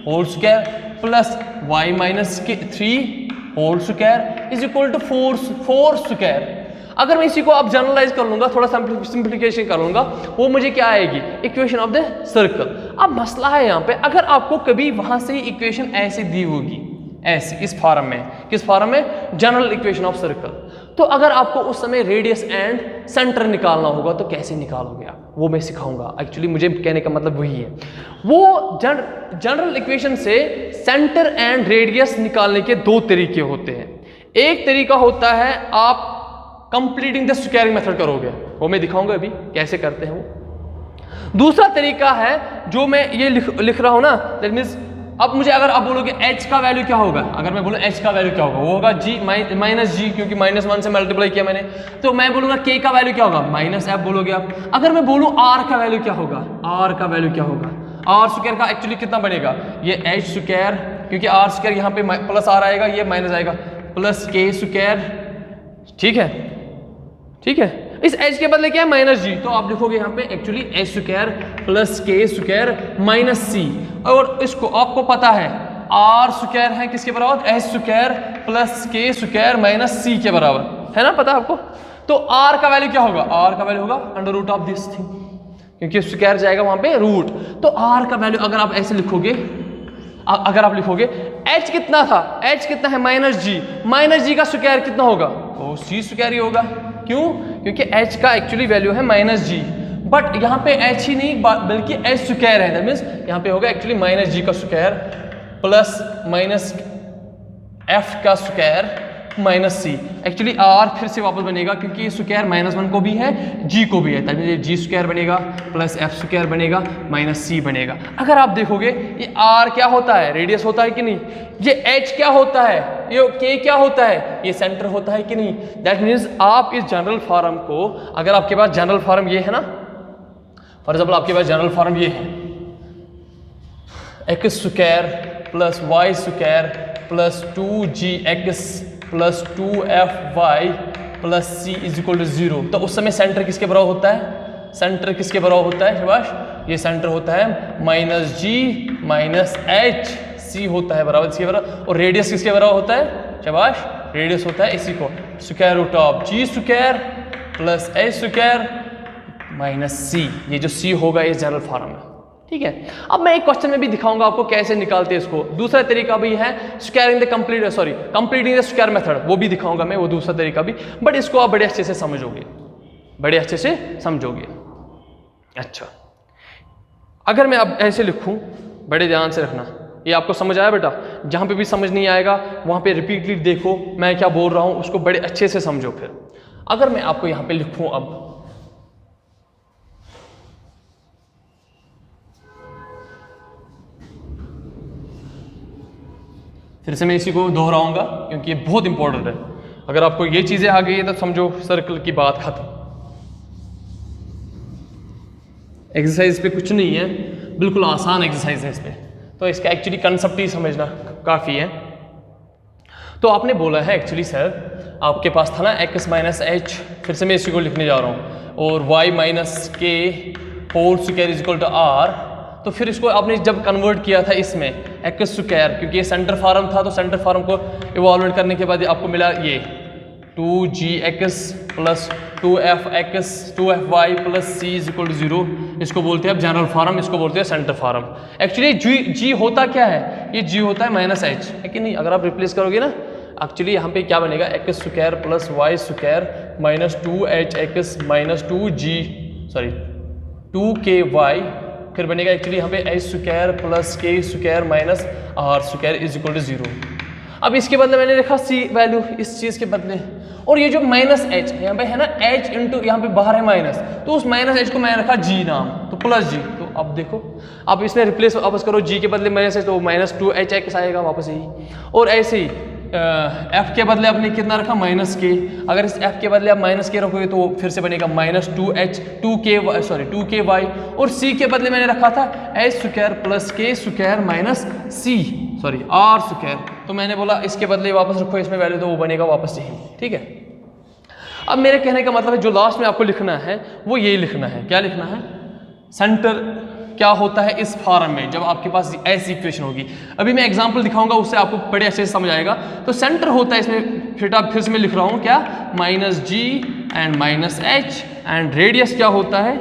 whole square plus y minus 3 whole square is equal to 4 square. अगर मैं इसी को अब जनरलाइज कर लूंगा, थोड़ा सिंप्लीफिकेशन कर लूंगा, वो मुझे क्या आएगी, इक्वेशन ऑफ द सर्कल। अब मसला है यहाँ पे, अगर आपको कभी वहां से इक्वेशन ऐसे दी होगी, ऐसे इस फॉर्म में, किस फॉर्म में, जनरल इक्वेशन ऑफ सर्कल, तो अगर आपको उस समय रेडियस एंड सेंटर निकालना होगा तो कैसे निकालोगे आप, वो मैं सिखाऊंगा। एक्चुअली मुझे कहने का मतलब वही है, वो जनरल इक्वेशन से सेंटर एंड रेडियस निकालने के दो तरीके होते हैं। एक तरीका होता है आप कंप्लीटिंग द स्क्वायरिंग मेथड करोगे, वो मैं दिखाऊंगा अभी कैसे करते हैं वो। दूसरा तरीका है जो मैं ये लिख रहा हूं ना, दैट मींस अब मुझे अगर आप बोलोगे h का वैल्यू क्या होगा, अगर मैं बोलूँ h का वैल्यू क्या होगा, वो होगा g माइनस g, क्योंकि -1 से मल्टीप्लाई किया मैंने, तो मैं बोलूँगा k का वैल्यू क्या होगा, माइनस f बोलोगे आप। अगर मैं बोलूँ r का वैल्यू क्या होगा, r का वैल्यू क्या होगा, r स्क्वायर का एक्चुअली कितना बनेगा, ये h स्क्वायर, क्योंकि r स्क्वायर यहाँ पे प्लस r आएगा, ये माइनस आएगा, प्लस k स्क्वायर, ठीक है। इस h के बदले क्या है, माइनस g, तो आप लिखोगे यहाँ पे actually h square plus k square minus c, और इसको आपको पता है r स्क्वायर है किसके बराबर, h square plus k square minus c के बराबर है ना, पता है आपको। तो r का वैल्यू क्या होगा, r का वैल्यू होगा under root of this thing, क्योंकि स्क्वायर जाएगा वहां पे रूट। तो r का वैल्यू अगर आप ऐसे लिखोगे, अगर आप लिखोगे h कितना था, h कितना है माइनस g का स्क्वायर कितना होगा, वो c स्क्वायर ही होगा। क्यों, क्योंकि h का एक्चुअली वैल्यू है माइनस g, बट यहाँ पे h ही नहीं बल्कि h स्क्वायर है, दैट मींस यहाँ पे होगा एक्चुअली माइनस g का स्क्वायर प्लस माइनस f का square minus c। Actually r फिर से वापस बनेगा, क्योंकि स्क्वायर -1 को भी है g को भी है, दैट मींस g स्क्वायर बनेगा प्लस f स्क्वायर बनेगा माइनस c बनेगा। अगर आप देखोगे ये r क्या होता है, रेडियस होता है कि नहीं, ये h क्या होता है, ये k क्या होता है, ये सेंटर होता है कि नहीं। दैट मीन्स आप इस जनरल फॉर्म को, अगर आपके पास जनरल फॉर्म ये है ना, फॉर एग्जाम्पल आपके पास जनरल फॉर्म ये है, x square plus y square plus 2gx plus 2fy plus c is equal to 0, तो उस समय सेंटर किसके बराबर होता है, सेंटर किसके बराबर होता है शाबाश, ये सेंटर होता है minus g minus h, c होता है बराबर इसके बराबर, और रेडियस किसके बराबर होता है शाबाश, रेडियस होता है इसी को square root of g square plus h square minus C, ये जो सी होगा ये जनरल फॉर्म है, ठीक है। अब मैं एक क्वेश्चन में भी दिखाऊंगा आपको कैसे निकालते हैं इसको। दूसरा तरीका भी है squaring the completing the square method, वो भी दिखाऊंगा मैं, वो दूसरा तरीका भी, बट इसको आप बड़े अच्छे से समझोगे, बड़े अच्छे से समझोगे। अच्छा, अगर मैं अब ऐसे लिखूं, बड़े ध्यान से रखना, ये आपको समझ आया बेटा? जहां पे भी समझ नहीं आएगा वहां पे रिपीटली देखो मैं क्या बोल रहा हूं, उसको बड़े अच्छे से समझो। फिर अगर मैं आपको यहां पे लिखूं, अब फिर से मैं इसी को दोहराऊंगा क्योंकि ये बहुत इंपॉर्टेंट है। अगर आपको ये चीजें आ गई है तो समझो सर्कल की बात खत्म। एक्सरसाइज पे कुछ नहीं है, बिल्कुल आसान एक्सरसाइज है इस पे, तो इसका एक्चुअली कंसेप्ट ही समझना काफ़ी है। तो आपने बोला है एक्चुअली सर, आपके पास था ना x माइनस एच, फिर से मैं इसी को लिखने जा रहा हूँ, और y माइनस के whole square is equal to r. तो फिर इसको आपने जब कन्वर्ट किया था इसमें एक्स स्क्वायर, क्योंकि ये सेंटर फॉर्म था, तो सेंटर फॉर्म को इवॉल्वेट करने के बाद आपको मिला ये 2gx plus 2fx 2fy plus c is equal to 0। इसको बोलते हैं अब जनरल फॉर्म, इसको बोलते हैं सेंटर फॉर्म। एक्चुअली g होता क्या है? ये g होता है माइनस एच, है कि नहीं? अगर आप रिप्लेस करोगे ना, एक्चुअली यहाँ पे क्या बनेगा, x square plus y square minus 2hx minus 2k y, फिर बनेगा एक्चुअली यहाँ पे एच स्क्वायर प्लस के square minus are square is equal to 0। अब इसके बदले मैंने लिखा सी वैल्यू इस चीज़ के बदले, और ये जो माइनस एच यहाँ पे है ना, एच इंटू यहाँ पे बाहर है माइनस, तो उस माइनस एच को मैंने रखा जी नाम, तो प्लस जी। तो अब देखो, आप इसमें रिप्लेस वापस करो, जी के बदले माइनस एच, तो माइनस 2hx आएगा वापस यही। और ऐसे ही एफ के बदले आपने कितना रखा, माइनस के, अगर इस एफ के बदले आप माइनस के रखोगे तो फिर से बनेगा माइनस 2k y, और सी के बदले मैंने रखा था एच स्क्वायर प्लस के स्क्वायर माइनस आर स्क्वायर, तो मैंने बोला इसके बदले वापस रखो इसमें वैल्यू, तो वो बनेगा वापस यही, ठीक है। अब मेरे कहने का मतलब है जो लास्ट में आपको लिखना है वो यही लिखना है। क्या लिखना है? सेंटर क्या होता है इस फॉर्म में, जब आपके पास ऐसी इक्वेशन होगी। अभी मैं एग्जांपल दिखाऊंगा, उससे आपको बड़े अच्छे से समझ आएगा। तो सेंटर होता है इसमें, फिर से मैं लिख रहा हूँ क्या, minus g and minus h, and radius क्या होता है,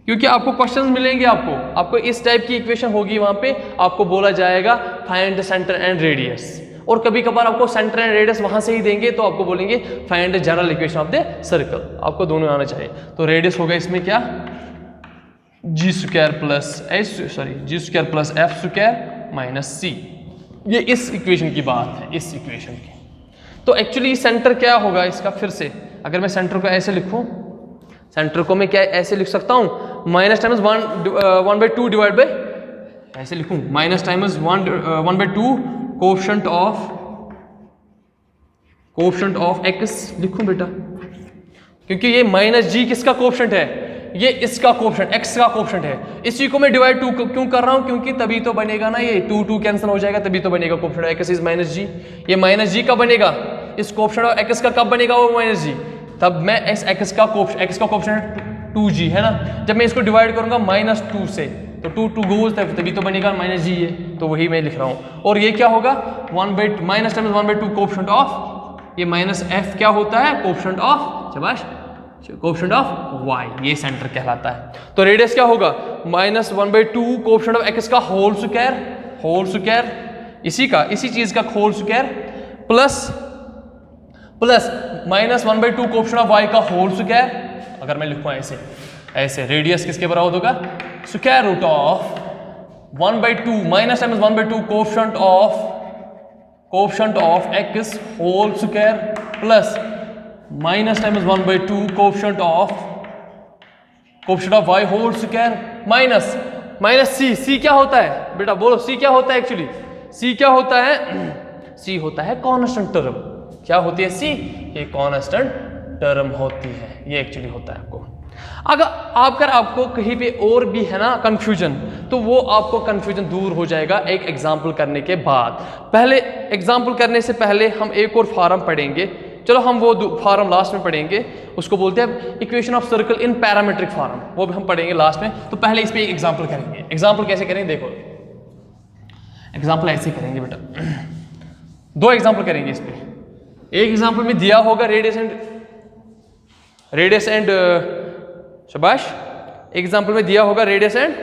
क्योंकि आपको क्वेश्चंस मिलेंगे, आपको इस टाइप की इक्वेशन होगी, वहां पे आपको बोला जाएगा find the centre and radius, और कभी कभार आपको सेंटर एंड रेडियस वहां से ही देंगे तो आपको बोलेंगे find the general equation of the circle. आपको दोनों आना चाहिए। तो रेडियस होगा इसमें क्या, G square plus F square minus C. ये इस इक्वेशन की बात है, इस इक्वेशन की। तो एक्चुअली सेंटर क्या होगा इसका, फिर से अगर मैं सेंटर को ऐसे लिखूं, सेंटर को मैं क्या ऐसे लिख सकता हूं, माइनस टाइम्स 1/2 डिवाइड बाय, ऐसे लिखूं, minus times 1/2 coefficient of x लिखूं बेटा, क्योंकि ये माइनस जी किसका कोएफिशिएंट है, ये इसका कोएफिशिएंट, x का कोएफिशिएंट है। इसी को मैं डिवाइड 2 क्यों कर रहा हूं, क्योंकि तभी तो बनेगा ना, ये 2 कैंसिल हो जाएगा, तभी तो बनेगा कोएफिशिएंट x इज माइनस जी। ये माइनस जी कब बनेगा, इस कोएफिशिएंट ऑफ x का कब बनेगा, वो माइनस जी, तब मैं x का कोएफिशिएंट 2g है ना, जब मैं इसको डिवाइड करूंगा माइनस 2 से, तो 2 गोज तभी तो बनेगा माइनस जी, ये तो वही मैं लिख रहा हूँ। और ये क्या होगा, माइनस टाइम्स 1/2 कोएफिशिएंट ऑफ, ये माइनस f क्या होता है, कोएफिशिएंट ऑफ, शाबाश, कोएफिशिएंट ऑफ y, ये सेंटर कहलाता है। तो रेडियस क्या होगा, माइनस 1/2 कोएफिशिएंट ऑफ x का होल स्क्वायर, इसी चीज का whole square, plus minus 1/2 coefficient of y का होल स्क्वायर। अगर मैं लिखूं ऐसे रेडियस किसके बराबर होगा, square root of 1/2 minus times 1/2 coefficient of x whole square plus minus times 1/2 coefficient of y whole square minus C क्या होता है बेटा, बोलो सी क्या होता है, एक्चुअली सी क्या होता है, सी होता है कांस्टेंट टर्म। क्या होती है सी, ये कांस्टेंट टर्म होती है, ये एक्चुअली होता है आपको। अगर आपको कहीं पे और भी है ना कंफ्यूजन, तो वो आपको कंफ्यूजन दूर हो जाएगा एक एग्जाम्पल करने के बाद। पहले एग्जाम्पल करने से पहले हम एक और फॉर्म पढ़ेंगे, चलो हम वो फॉर्म लास्ट में पढ़ेंगे, उसको बोलते हैं equation of circle in parametric form, वो भी हम पढ़ेंगे लास्ट में। तो पहले इस पे एक एग्जाम्पल करेंगे। एग्जाम्पल कैसे करेंगे, देखो एग्जाम्पल ऐसे करेंगे बेटा, 2 एग्जाम्पल करेंगे इस पे। एक एग्जाम्पल में दिया होगा रेडियस एंड शाबाश। एग्जाम्पल में दिया होगा रेडियस एंड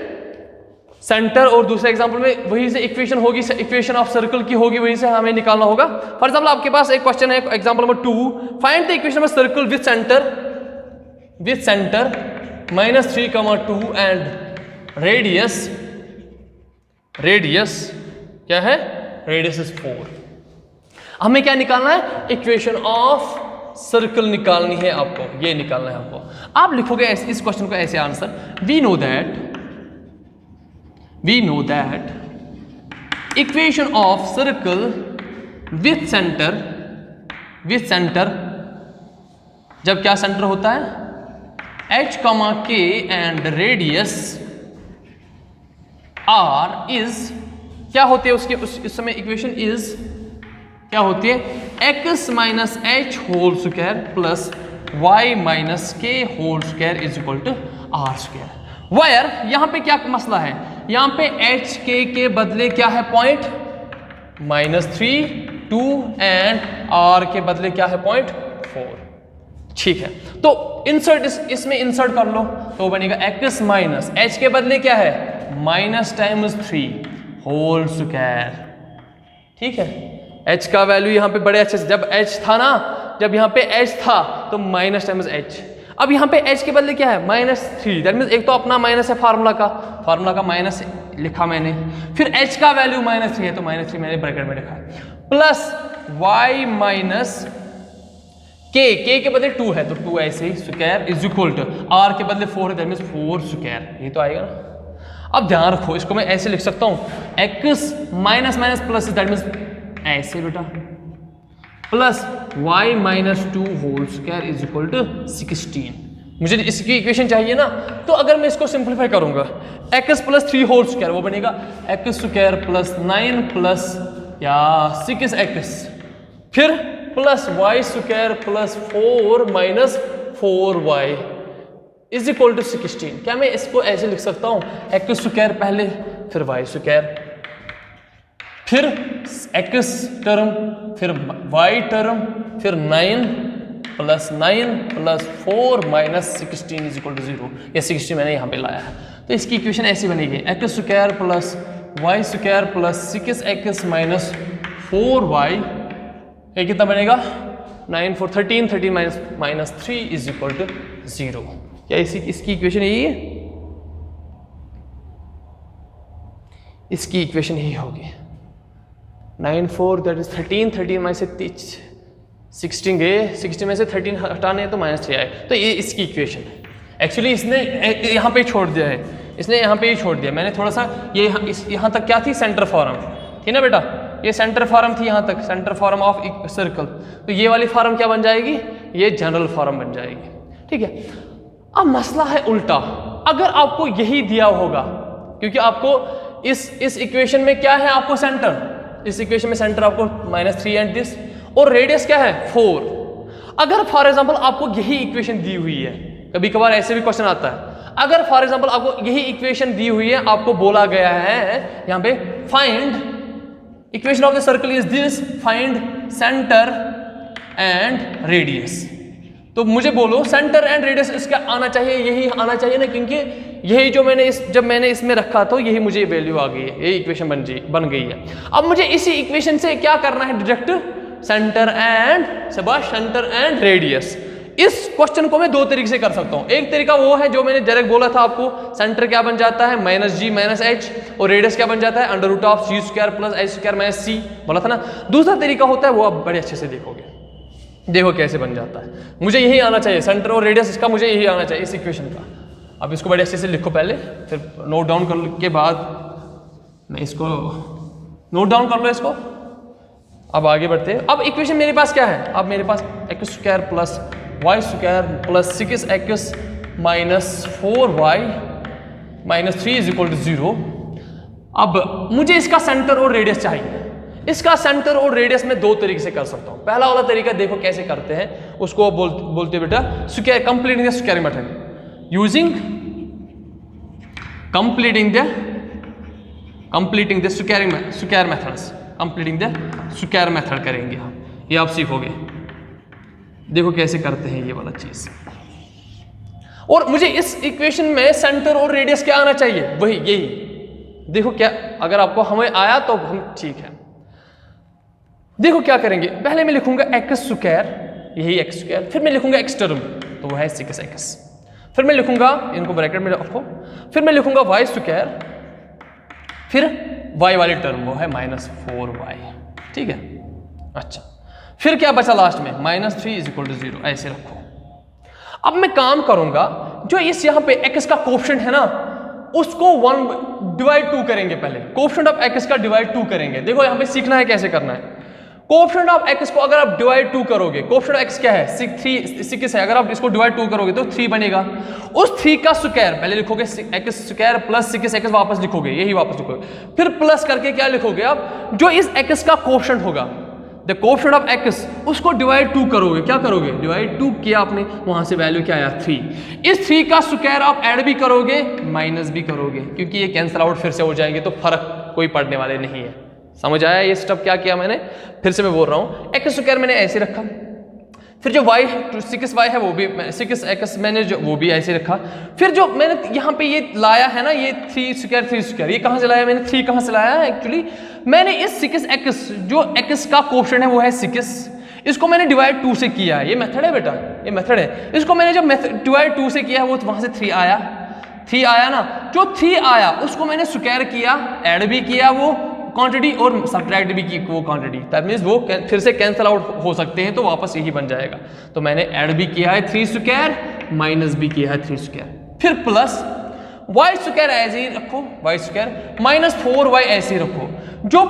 सेंटर, और दूसरे एग्जाम्पल में वही से इक्वेशन होगी, इक्वेशन ऑफ सर्कल की होगी, वही से हमें निकालना होगा। फॉर एग्जाम्पल आपके पास एक क्वेश्चन है, example number 2, find the equation of circle with centre -3, 2 and radius क्या है, रेडियस इज 4। हमें क्या निकालना है, इक्वेशन ऑफ सर्कल निकालनी है आपको, ये निकालना है आपको। आप लिखोगे इस क्वेश्चन को ऐसे answer, we know that equation of circle with centre जब क्या सेंटर होता है, h, k and radius r is क्या होती है उसके उस समय इक्वेशन इज क्या होती है, x minus H whole square plus y minus के whole square is equal to are square. वायर यहां पे क्या मसला है, यहां पे एच के बदले क्या है पॉइंट -3, 2 एंड r के बदले क्या है 0.4। ठीक है, तो इंसर्ट इसमें इंसर्ट कर लो तो बनेगा x माइनस एच के बदले क्या है माइनस टाइम्स 3 होल स्क्वायर। ठीक है, h का वैल्यू यहाँ पे बड़े अच्छे से, जब h था ना, जब यहाँ पे h था तो माइनस टाइम्स h, अब यहाँ पे h के बदले क्या है -3, दैट मीन्स एक तो अपना माइनस है फार्मूला का माइनस लिखा मैंने, फिर h का वैल्यू -3 है तो -3 मैंने ब्रैकेट में लिखा, प्लस y माइनस k के बदले 2 है तो 2 ऐसे ही square is equal to r के बदले 4 है, दैट मीन्स 4 स्क्वायर, ये तो आएगा ना। अब ध्यान रखो, इसको मैं ऐसे लिख सकता हूँ, x minus plus that means ऐसे बेटा, plus y minus 2 whole square is equal to 16। मुझे इसकी इक्वेशन चाहिए ना, तो अगर मैं इसको सिंपलीफाई करूंगा, x प्लस 3 होल स्क्वायर वो बनेगा x स्क्वायर प्लस 9 प्लस या 6x, फिर plus y square plus 4 minus 4y is equal to 16। क्या मैं इसको ऐसे लिख सकता हूँ, x स्क्वायर पहले फिर y स्क्वायर फिर x टर्म फिर y टर्म फिर 9 plus 4 minus 16 is equal to 0, या 16 मैंने यहाँ पे लाया है, तो इसकी इक्वेशन ऐसी बनेगी x square plus y square plus 6x minus 4y, ये कितना बनेगा 9 4 13 माइनस 3 इज इक्वल टू 0। क्या इसकी इक्वेशन यही है, इसकी इक्वेशन यही होगी 9 4 दैट इज 13 में से 16 गए, 16 में से 13 हटाने तो -3 आए, तो ये इसकी इक्वेशन है। एक्चुअली इसने यहाँ पे छोड़ दिया है, इसने यहाँ पे ही छोड़ दिया, मैंने थोड़ा सा ये यहाँ तक क्या थी सेंटर फॉर्म थी ना बेटा, ये सेंटर फॉर्म थी यहाँ तक, सेंटर फॉर्म ऑफ सर्कल, तो ये वाली फॉर्म क्या बन जाएगी, ये जनरल फॉर्म बन जाएगी। ठीक है, अब मसला है उल्टा, अगर आपको यही दिया होगा, क्योंकि आपको इस इक्वेशन में क्या है, आपको सेंटर, इस इक्वेशन में सेंटर आपको -3 एंड दिस, और रेडियस क्या है 4। अगर फॉर एग्जांपल आपको यही इक्वेशन दी हुई है, कभी कभार ऐसे भी क्वेश्चन आता है, अगर फॉर एग्जांपल आपको यही इक्वेशन दी हुई है, आपको बोला गया है यहाँ पे find equation of the circle is this, find centre and radius, तो मुझे बोलो सेंटर एंड रेडियस इसका आना चाहिए, यही आना चाहिए ना, क्योंकि यही जो जब मैंने इसमें रखा तो यही मुझे वैल्यू आ गई है, यही इक्वेशन बन गई है। अब मुझे इसी इक्वेशन से क्या करना है, डायरेक्ट सेंटर एंड रेडियस। इस क्वेश्चन को मैं दो तरीके से कर सकता हूँ, एक तरीका वो है जो मैंने डायरेक्ट बोला था आपको, सेंटर क्या बन जाता है -g -h, और रेडियस क्या बन जाता है √g² प्लस h² - c, बोला था ना। दूसरा तरीका होता है वो आप बड़े अच्छे से देखोगे, देखो कैसे बन जाता है। मुझे यही आना चाहिए, सेंटर और रेडियस इसका मुझे यही आना चाहिए इस इक्वेशन का। अब इसको बड़े अच्छे से लिखो पहले, फिर नोट डाउन करने के बाद मैं इसको नोट डाउन कर लो इसको। अब आगे बढ़ते हैं। अब इक्वेशन मेरे पास क्या है, अब मेरे पास x² plus y² plus 6x minus 4y minus 3 is equal to 0। अब मुझे इसका सेंटर और रेडियस चाहिए। इसका सेंटर और रेडियस में दो तरीके से कर सकता हूं। पहला वाला तरीका देखो कैसे करते हैं, उसको बोलते बेटा square, completing the square method, using completing the square methods, completing the square method करेंगे हम, ये आप सीखोगे। देखो कैसे करते हैं ये वाला चीज। और मुझे इस इक्वेशन में सेंटर और रेडियस क्या आना चाहिए, वही यही। देखो क्या, अगर आपको हमें आया तो हम ठीक है। देखो क्या करेंगे, पहले मैं लिखूंगा एक्स स्क्वायर, यही एक्स स्क्वायर, फिर मैं लिखूंगा एक्स टर्म, तो वो है सिक्स एक्स, फिर मैं लिखूंगा, इनको ब्रैकेट में रखो, फिर मैं लिखूंगा वाई स्क्वायर, फिर वाई वाली टर्म वो है -4y, ठीक है। अच्छा, फिर क्या बचा लास्ट में, -3 = 0, ऐसे रखो। अब मैं काम करूंगा, जो इस यहां पे x का कोएफिशिएंट है ना, उसको 1/2 करेंगे। पहले कोएफिशिएंट ऑफ x का डिवाइड 2 करेंगे। देखो यहां पे सीखना है कैसे करना है। कोएफिशिएंट ऑफ x को अगर आप डिवाइड 2 करोगे, कोएफिशिएंट ऑफ x क्या है, 6 है, अगर आप इसको डिवाइड 2 करोगे तो 3 बनेगा। उस 3 का स्क्वायर पहले लिखोगे, x स्क्वायर प्लस 6x वापस लिखोगे, यही वापस लिखोगे, फिर प्लस करके क्या लिखोगे आप, जो इस x का कोएफिशिएंट होगा, द कोएफिशिएंट ऑफ x, उसको डिवाइड 2 करोगे। क्या करोगे, डिवाइड 2 किया आपने, वहां से वैल्यू क्या आया 3। इस 3 का स्क्वायर आप ऐड भी करोगे, माइनस भी करोगे, क्योंकि ये कैंसिल आउट फिर से हो जाएंगे, तो फर्क कोई पड़ने वाले नहीं है। समझ आया ये स्टेप क्या किया मैंने, फिर से मैं बोल रहा हूं, एक्स स्क्वायर मैंने ऐसे रखा, फिर जो y 6y है वो भी 6x मैंने जो वो भी ऐसे रखा, फिर जो मैंने यहाँ पे ये लाया है ना, ये 3 स्क्वायर, ये कहाँ से लाया मैंने, 3 कहाँ से लाया है, एक्चुअली मैंने इस 6x, जो x का कोएफिशिएंट है वो है 6, इसको मैंने डिवाइड 2 से किया है। ये मेथड है बेटा, ये मेथड है। इसको मैंने जब डिवाइड 2 से किया है, वो वहां से 3 आया ना, जो 3 आया उसको मैंने स्क्वायर किया, ऐड भी किया वो क्वांटिटी और सब्ट्रैक्ट भी की वो क्वांटिटी, दैट मींस वो फिर से कैंसिल आउट हो सकते हैं, तो वापस यही बन जाएगा। तो मैंने ऐड भी किया है 3 स्क्वायर, माइनस भी किया है 3 स्क्वायर, फिर प्लस वाई स्क्वायर ऐसे ही रखो, वाई स्क्वायर माइनस 4y ऐसे ही रखो। जो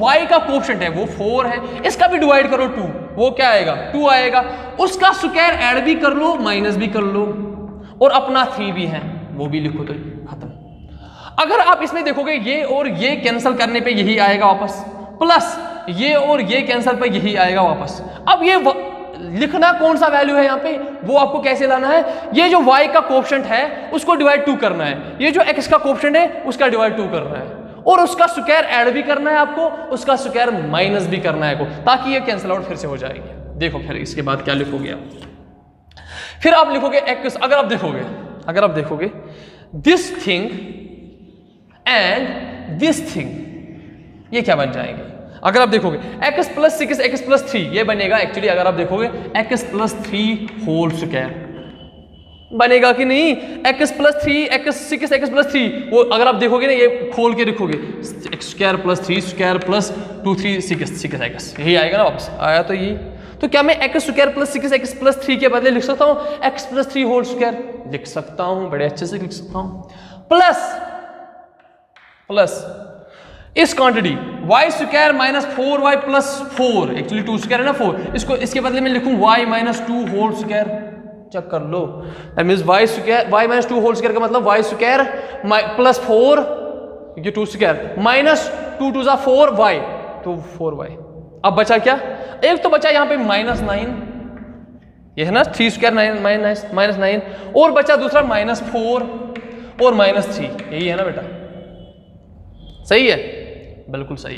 y का कोएफिशिएंट है वो 4 है, इसका भी डिवाइड करो 2, वो क्या आएगा 2 आएगा, उसका स्क्वायर ऐड भी कर लो, माइनस भी कर लो, और अपना 3 भी है वो भी लिखो, तो खत्म। अगर आप इसमें देखोगे, ये और ये कैंसिल करने पे यही आएगा वापस, प्लस ये और ये कैंसिल पे यही आएगा वापस। अब ये लिखना कौन सा वैल्यू है यहाँ पे, वो आपको कैसे लाना है, ये जो y का कोएफिशिएंट है उसको डिवाइड 2 करना है, ये जो x का कोएफिशिएंट है उसका डिवाइड 2 करना है, और उसका स्क्वायर ऐड भी करना है आपको, उसका स्क्वायर माइनस भी करना है आपको, ताकि ये कैंसिल आउट फिर से हो जाएगी। देखो फिर इसके बाद क्या लिखोगे आप, फिर आप लिखोगे x, अगर आप देखोगे this thing and this thing, ये क्या बन जाएंगे, अगर आप देखोगे x + 6 x + 3 ये बनेगा, एक्चुअली अगर आप देखोगे x + 3 होल स्क्वायर बनेगा कि नहीं, x + 3 x 6 x + 3, वो अगर आप देखोगे ना, ये खोल के लिखोगे x² + 3² + 2 3 6x, यही आएगा ना वापस, आया तो यही। तो क्या मैं x² + 6 x + 3 के बदले लिख सकता हूँ x + 3 होल स्क्वायर, लिख सकता हूँ, बड़े अच्छे से लिख सकता हूँ, प्लस इस quantity y² - 4y + 4, actually 2 square है ना 4, इसको इसके बदले में लिखूं y - 2 होल स्क्वायर, चेक कर लो, that means y - 2 whole square का मतलब y² + 4, ये 2 स्क्वायर माइनस 2 2 4y, तो 4y। अब बचा क्या, एक तो बचा यहाँ पे -9, ये है ना 3 स्क्वायर -9, और बचा दूसरा -4 और -3, यही है ना बेटा, सही है, बिल्कुल सही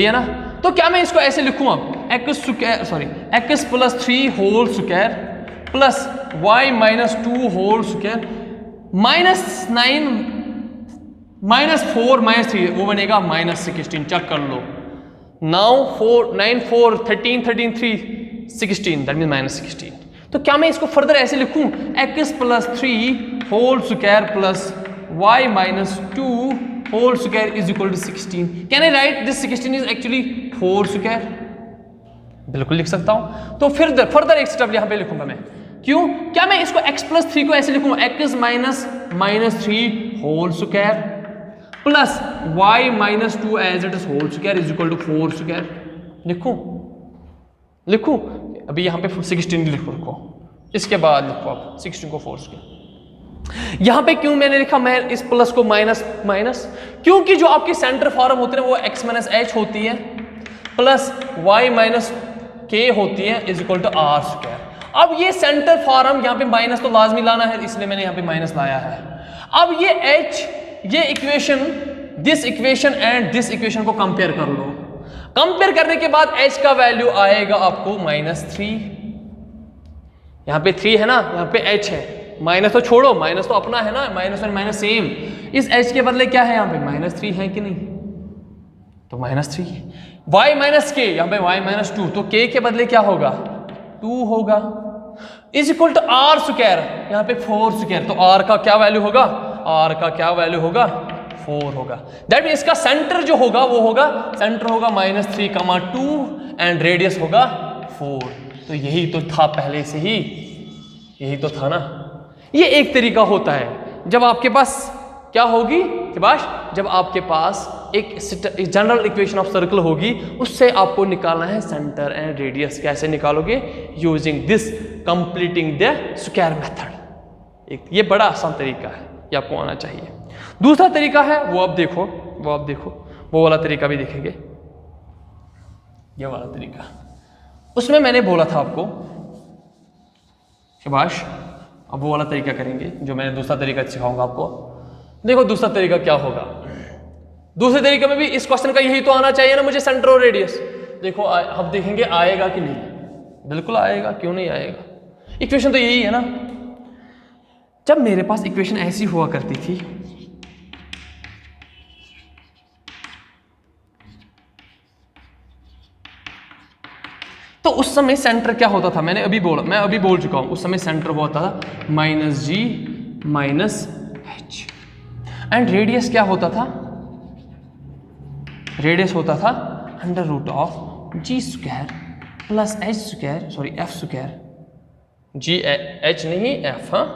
है ना। तो क्या मैं इसको ऐसे लिखूं अब x + 3 whole square plus y - 2 whole square -9 -4 -3, वो बनेगा -16, चेक कर लो। Now 4 9 4 13 13 3 16, that means -16। तो क्या मैं इसको फर्दर ऐसे लिखूं x + 3 whole square plus y - 2 whole square is equal to 16. Can I write this 16 is actually 4 square? बिल्कुल लिख सकता हूं। तो फिर फर्दर एक स्टेप यहां पे लिखूंगा मैं, क्यों, क्या मैं इसको x + 3 को ऐसे लिखूंगा x - 3 whole square plus y - 2 as it is whole square is equal to 4 square, लिखूं अभी यहां पे 16 लिखो, इसके बाद लिखो आप 16 को 4 स्क्वायर। यहां पे क्यों मैंने लिखा, मैं इस प्लस को माइनस, क्योंकि जो आपकी सेंटर फॉर्म होती है वो x - h होती है प्लस y - k होती है is equal to r square. अब ये सेंटर फॉर्म यहाँ पे माइनस तो लाजमी लाना है, इसलिए मैंने यहाँ पे माइनस लाया है। अब ये h, ये equation, this equation and this equation को कंपेयर कर लो, कंपेयर करने के बाद h का वैल्यू आएगा आपको -3, यहाँ पे 3 है ना, यहाँ पे h है, माइनस तो छोड़ो, माइनस तो अपना है ना, माइनस एंड माइनस सेम। इस h के बदले क्या है यहाँ पे -3 है कि नहीं, तो -3 है। y माइनस के, यहाँ पे y माइनस 2, तो k के बदले क्या होगा 2 होगा, is equal to are square, यहाँ पे 4 स्क्वायर, तो r का क्या वैल्यू होगा, r का क्या वैल्यू होगा 4 होगा। दैट मीन इसका सेंटर जो होगा वो होगा, सेंटर होगा -3,2 एंड रेडियस होगा 4। तो यही तो था पहले से ही, यही तो था ना। ये एक तरीका होता है जब आपके पास क्या होगी सुभाष, जब आपके पास एक जनरल इक्वेशन ऑफ सर्कल होगी, उससे आपको निकालना है सेंटर एंड रेडियस। कैसे निकालोगे, using this completing the square method. एक ये बड़ा आसान तरीका है, ये आपको आना चाहिए। दूसरा तरीका है वो आप देखो, वो वाला तरीका भी देखेंगे, ये वाला तरीका। उसमें मैंने बोला था आपको सुभाष, अब वो वाला तरीका करेंगे जो मैंने दूसरा तरीका सिखाऊंगा आपको। देखो दूसरा तरीका क्या होगा, दूसरे तरीके में भी इस क्वेश्चन का यही तो आना चाहिए ना मुझे, सेंटर और रेडियस। देखो अब देखेंगे आएगा कि नहीं, बिल्कुल आएगा, क्यों नहीं आएगा। इक्वेशन तो यही है ना। जब मेरे पास इक्वेशन ऐसी हुआ करती थी, तो उस समय सेंटर क्या होता था, मैं अभी बोल चुका हूं। उस समय सेंटर वो होता था -g -h, एंड रेडियस क्या होता था, रेडियस होता था √g² plus h², sorry f², h नहीं f, हाँ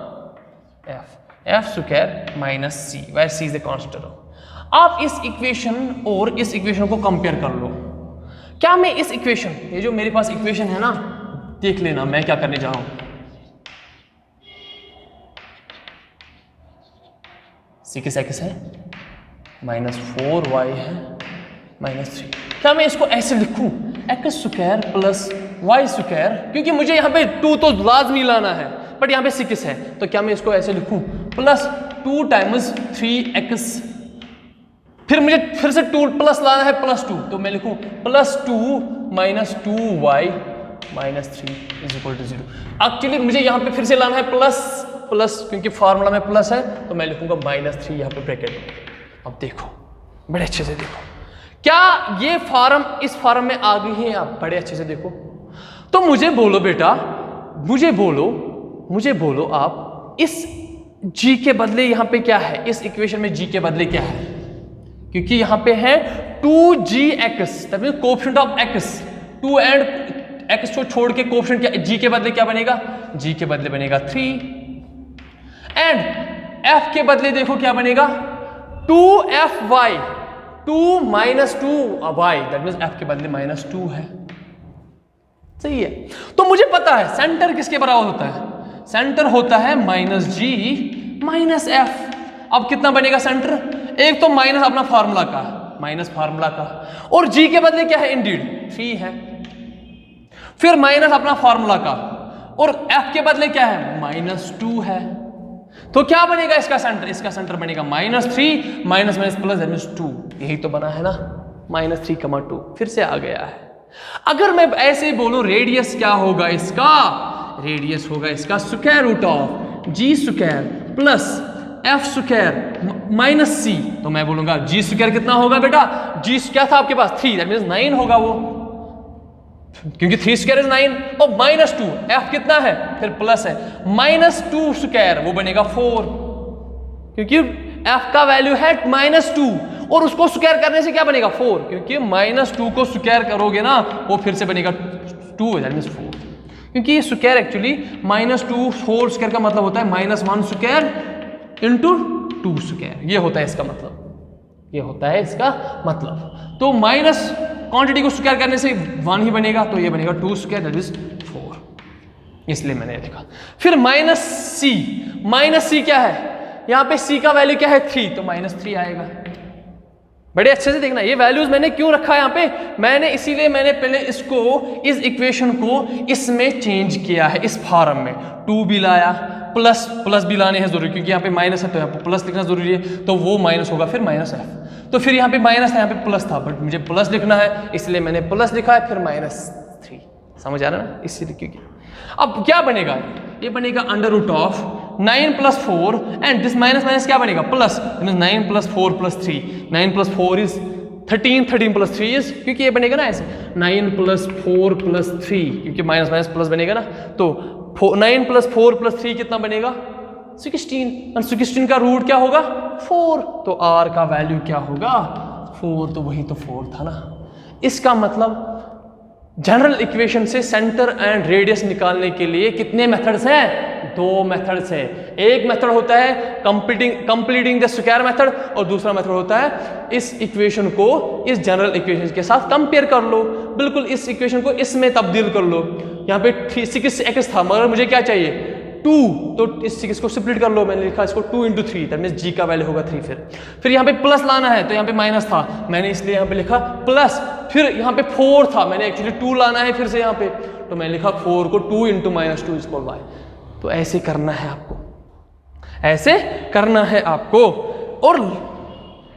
f² माइनस c, वैसे c इज ए कांस्टेंट। आप इस इक्वेशन और इस इक्वेशन को कंपेयर कर लो। क्या मैं इस इक्वेशन, ये जो मेरे पास इक्वेशन है ना, देख लेना मैं क्या करने जा रहा हूं। x है, -4y है, -3। क्या मैं इसको ऐसे लिखूं x² प्लस y², क्योंकि मुझे यहाँ पे 2 तो लाजमी लाना है, बट यहाँ पे 6 है, तो क्या मैं इसको ऐसे लिखूं प्लस 2 टाइम्स 3x, फिर मुझे फिर से 2 प्लस लाना है +2, तो मैं लिखूं +2 - 2y -3 = 0। एक्चुअली मुझे यहाँ पे फिर से लाना है प्लस, क्योंकि फार्मूला में प्लस है, तो मैं लिखूंगा -3 यहाँ पे ब्रैकेट में। अब देखो बड़े अच्छे से देखो, क्या ये फॉर्म इस फॉर्म में आ गई है, आप बड़े अच्छे से देखो। तो मुझे बोलो बेटा, मुझे बोलो आप, इस g के बदले यहाँ पे क्या है, इस इक्वेशन में g के बदले क्या है, क्योंकि यहाँ पे है 2gx, that means coefficient of x, 2 and x को छोड़ के कोएफिशिएंट क्या, g के बदले क्या बनेगा, g के बदले बनेगा 3, एंड f के बदले देखो क्या बनेगा 2fy, 2 - 2y, that means f के बदले -2 है। सही है। तो मुझे पता है सेंटर किसके बराबर होता है, सेंटर होता है -g - f। अब कितना बनेगा सेंटर, एक तो माइनस अपना फार्मूला का, माइनस फार्मूला का, और g के बदले क्या है, इंडीड 3 है, फिर माइनस अपना फार्मूला का, और f के बदले क्या है -2 है। तो क्या बनेगा इसका सेंटर, इसका सेंटर बनेगा -3 माइनस प्लस दैट मींस 2, यही तो बना है ना, -3,2 फिर से आ गया है। अगर मैं ऐसे बोलूं रेडियस क्या होगा इसका, रेडियस होगा इसका √g² प्लस f² - c, तो मैं बोलूंगा g² कितना होगा बेटा, g क्या था आपके पास 3, दैट मींस 9 होगा वो, क्योंकि 3² इज 9, और -2, f कितना है फिर प्लस है, -2², वो बनेगा 4, क्योंकि f का वैल्यू है -2, और उसको स्क्वायर करने से क्या बनेगा 4, क्योंकि -2 को स्क्वायर करोगे ना वो फिर से बनेगा 2, दैट मींस 4, क्योंकि ये स्क्वायर एक्चुअली -2 होल स्क्वायर का मतलब होता है -1² इंटू 2², ये होता है इसका मतलब, ये होता है इसका मतलब। तो माइनस क्वांटिटी को स्क्वायर करने से 1 ही बनेगा, तो ये बनेगा 2², दैट इज 4, इसलिए मैंने लिखा। फिर -c क्या है, यहाँ पे c का वैल्यू क्या है 3, तो -3 आएगा। बड़े अच्छे से देखना, ये वैल्यूज मैंने क्यों रखा है यहाँ पे, मैंने इसीलिए मैंने पहले इसको, इस इक्वेशन को इसमें चेंज किया है, इस फॉर्म में 2 भी लाया, प्लस भी लाने हैं जरूरी, क्योंकि यहाँ पे माइनस है तो यहाँ पे प्लस लिखना जरूरी है, तो वो माइनस होगा फिर -f, तो फिर यहाँ पे माइनस है, यहाँ पे प्लस था, बट मुझे प्लस लिखना है इसलिए मैंने प्लस लिखा है, फिर -3, समझ आ रहा है ना, इसीलिए। क्योंकि अब क्या बनेगा, ये बनेगा √g² 9 + 4 and this minus minus क्या बनेगा प्लस, 9 + 4 + 3, 9 + 4 इज 13, 13 + 3 इज, क्योंकि ये बनेगा ना ऐसे 9 + 4 + 3, क्योंकि माइनस माइनस प्लस बनेगा ना, तो 9 + 4 + 3 कितना बनेगा 16, और 16 का रूट क्या होगा 4, तो r का वैल्यू क्या होगा 4, तो वही तो 4 था ना। इसका मतलब जनरल इक्वेशन से सेंटर एंड रेडियस निकालने के लिए कितने मेथड्स हैं, 2 मेथड्स हैं। एक मेथड होता है कंप्लीटिंग द स्क्वायर मेथड, और दूसरा मेथड होता है इस इक्वेशन को इस जनरल इक्वेशन के साथ कंपेयर कर लो, बिल्कुल इस इक्वेशन को इसमें तब्दील कर लो। यहाँ पे 6x था मगर मुझे क्या चाहिए 2, तो इस 6 को स्प्लिट कर लो, मैंने लिखा इसको 2 × 3, दैट मींस g का वैल्यू होगा 3। फिर यहाँ पे प्लस लाना है, तो यहाँ पे माइनस था, मैंने इसलिए यहाँ पे लिखा प्लस। फिर यहाँ पे 4 था, मैंने एक्चुअली 2 लाना है फिर से यहाँ पे, तो मैंने लिखा 4 को 2 × -2 = y। तो ऐसे करना है आपको, ऐसे करना है आपको। और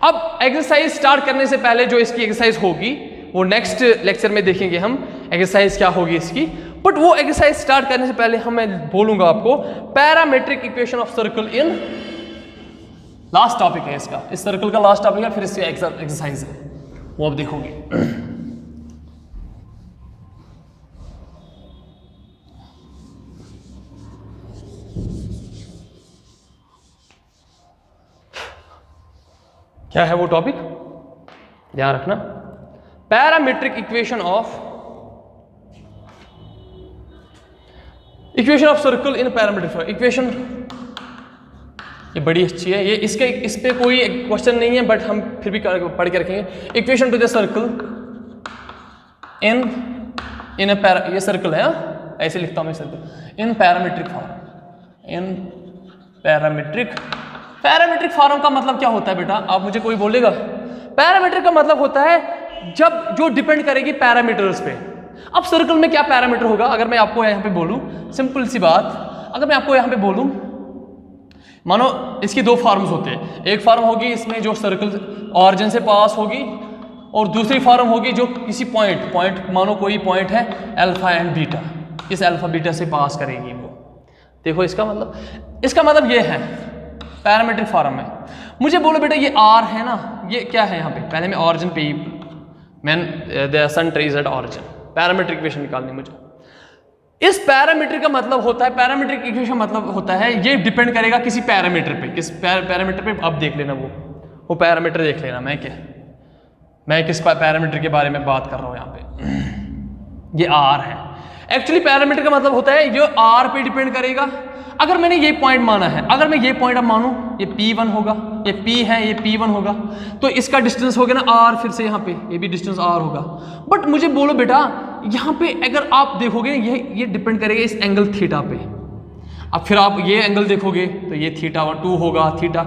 अब एक्सरसाइज स्टार्ट करने से पहले जो इसकी एक्सरसाइज होगी वो नेक्स्ट लेक्चर में देखेंगे हम एक्सरसाइज क्या होगी इसकी, बट वो एक्सरसाइज स्टार्ट करने से पहले मैं बोलूंगा आपको parametric equation of circle in, last topic है इसका, इस सर्कल का लास्ट टॉपिक है, फिर इसकी एक्सरसाइज है वो अब देखोगे। क्या है वो टॉपिक, ध्यान रखना, parametric equation of circle in parametric equation. ये बड़ी अच्छी है, ये इस पे कोई क्वेश्चन नहीं है, बट हम फिर भी पढ़ के रखेंगे। इक्वेशन टू द सर्कल इन ये सर्कल है, ऐसे लिखता हूं मैं सर्कल इन पैरामेट्रिक फॉर्म। इन पैरामेट्रिक फॉर्म का मतलब क्या होता है बेटा, आप मुझे कोई बोलेगा? पैरामीटर का मतलब होता है जब जो डिपेंड करेगी पैरामीटर्स पे। अब सर्कल में क्या पैरामीटर होगा, अगर मैं आपको यहाँ पे बोलूं, सिंपल सी बात, अगर मैं आपको यहाँ पे बोलूं, मानो इसकी 2 फॉर्म्स होते हैं, एक फॉर्म होगी इसमें जो सर्कल ऑरिजिन से पास होगी, और दूसरी फॉर्म होगी जो किसी पॉइंट मानो कोई पॉइंट है अल्फा एंड बीटा, इस अल्फा बीटा से पास करेगी वो। देखो इसका मतलब ये है पैरामीट्रिक फॉर्म में। मुझे बोलो बेटा ये r है ना, ये क्या है यहाँ पे, पहले मैं ऑरिजिन पे the sun trace at origin, parametric equation निकालनी मुझे। इस पैरामीटर का मतलब होता है, पैरामीट्रिक इक्वेशन मतलब होता है ये डिपेंड करेगा किसी पैरामीटर पे, किस पैरामीटर पे, अब देख लेना वो पैरामीटर देख लेना। मैं किस पैरामीटर के बारे में बात कर रहा हूँ यहाँ पे, ये r है। एक्चुअली पैरामीटर का मतलब होता है ये r पे डिपेंड करेगा। अगर मैंने ये पॉइंट माना है, अगर मैं ये पॉइंट अब मानूं ये P1 होगा, ये P है, ये P1 होगा, तो इसका डिस्टेंस हो गया ना r, फिर से यहाँ पे ये भी डिस्टेंस r होगा। बट मुझे बोलो बेटा यहाँ पे अगर आप देखोगे ये डिपेंड करेगा इस एंगल थीटा पे। अब फिर आप ये एंगल देखोगे तो ये θ2 होगा थीटा।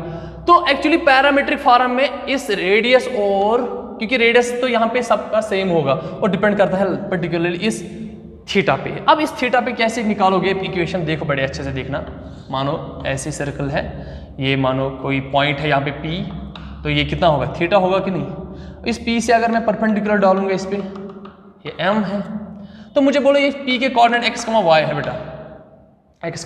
तो एक्चुअली पैरामीट्रिक फॉर्म में इस रेडियस, और क्योंकि रेडियस तो यहाँ पे सबका सेम होगा और डिपेंड करता है पर्टिकुलरली इस थीटा पे। अब इस थीटा पे कैसे निकालोगे इक्वेशन, देखो बड़े अच्छे से देखना। मानो ऐसे सर्कल है, ये मानो कोई पॉइंट है यहाँ पे P, तो ये कितना होगा थीटा होगा कि नहीं। इस P से अगर मैं परपेंडिकुलर डालूंगा इस पे, ये M है, तो मुझे बोलो ये P के कोऑर्डिनेट x, y है बेटा, x,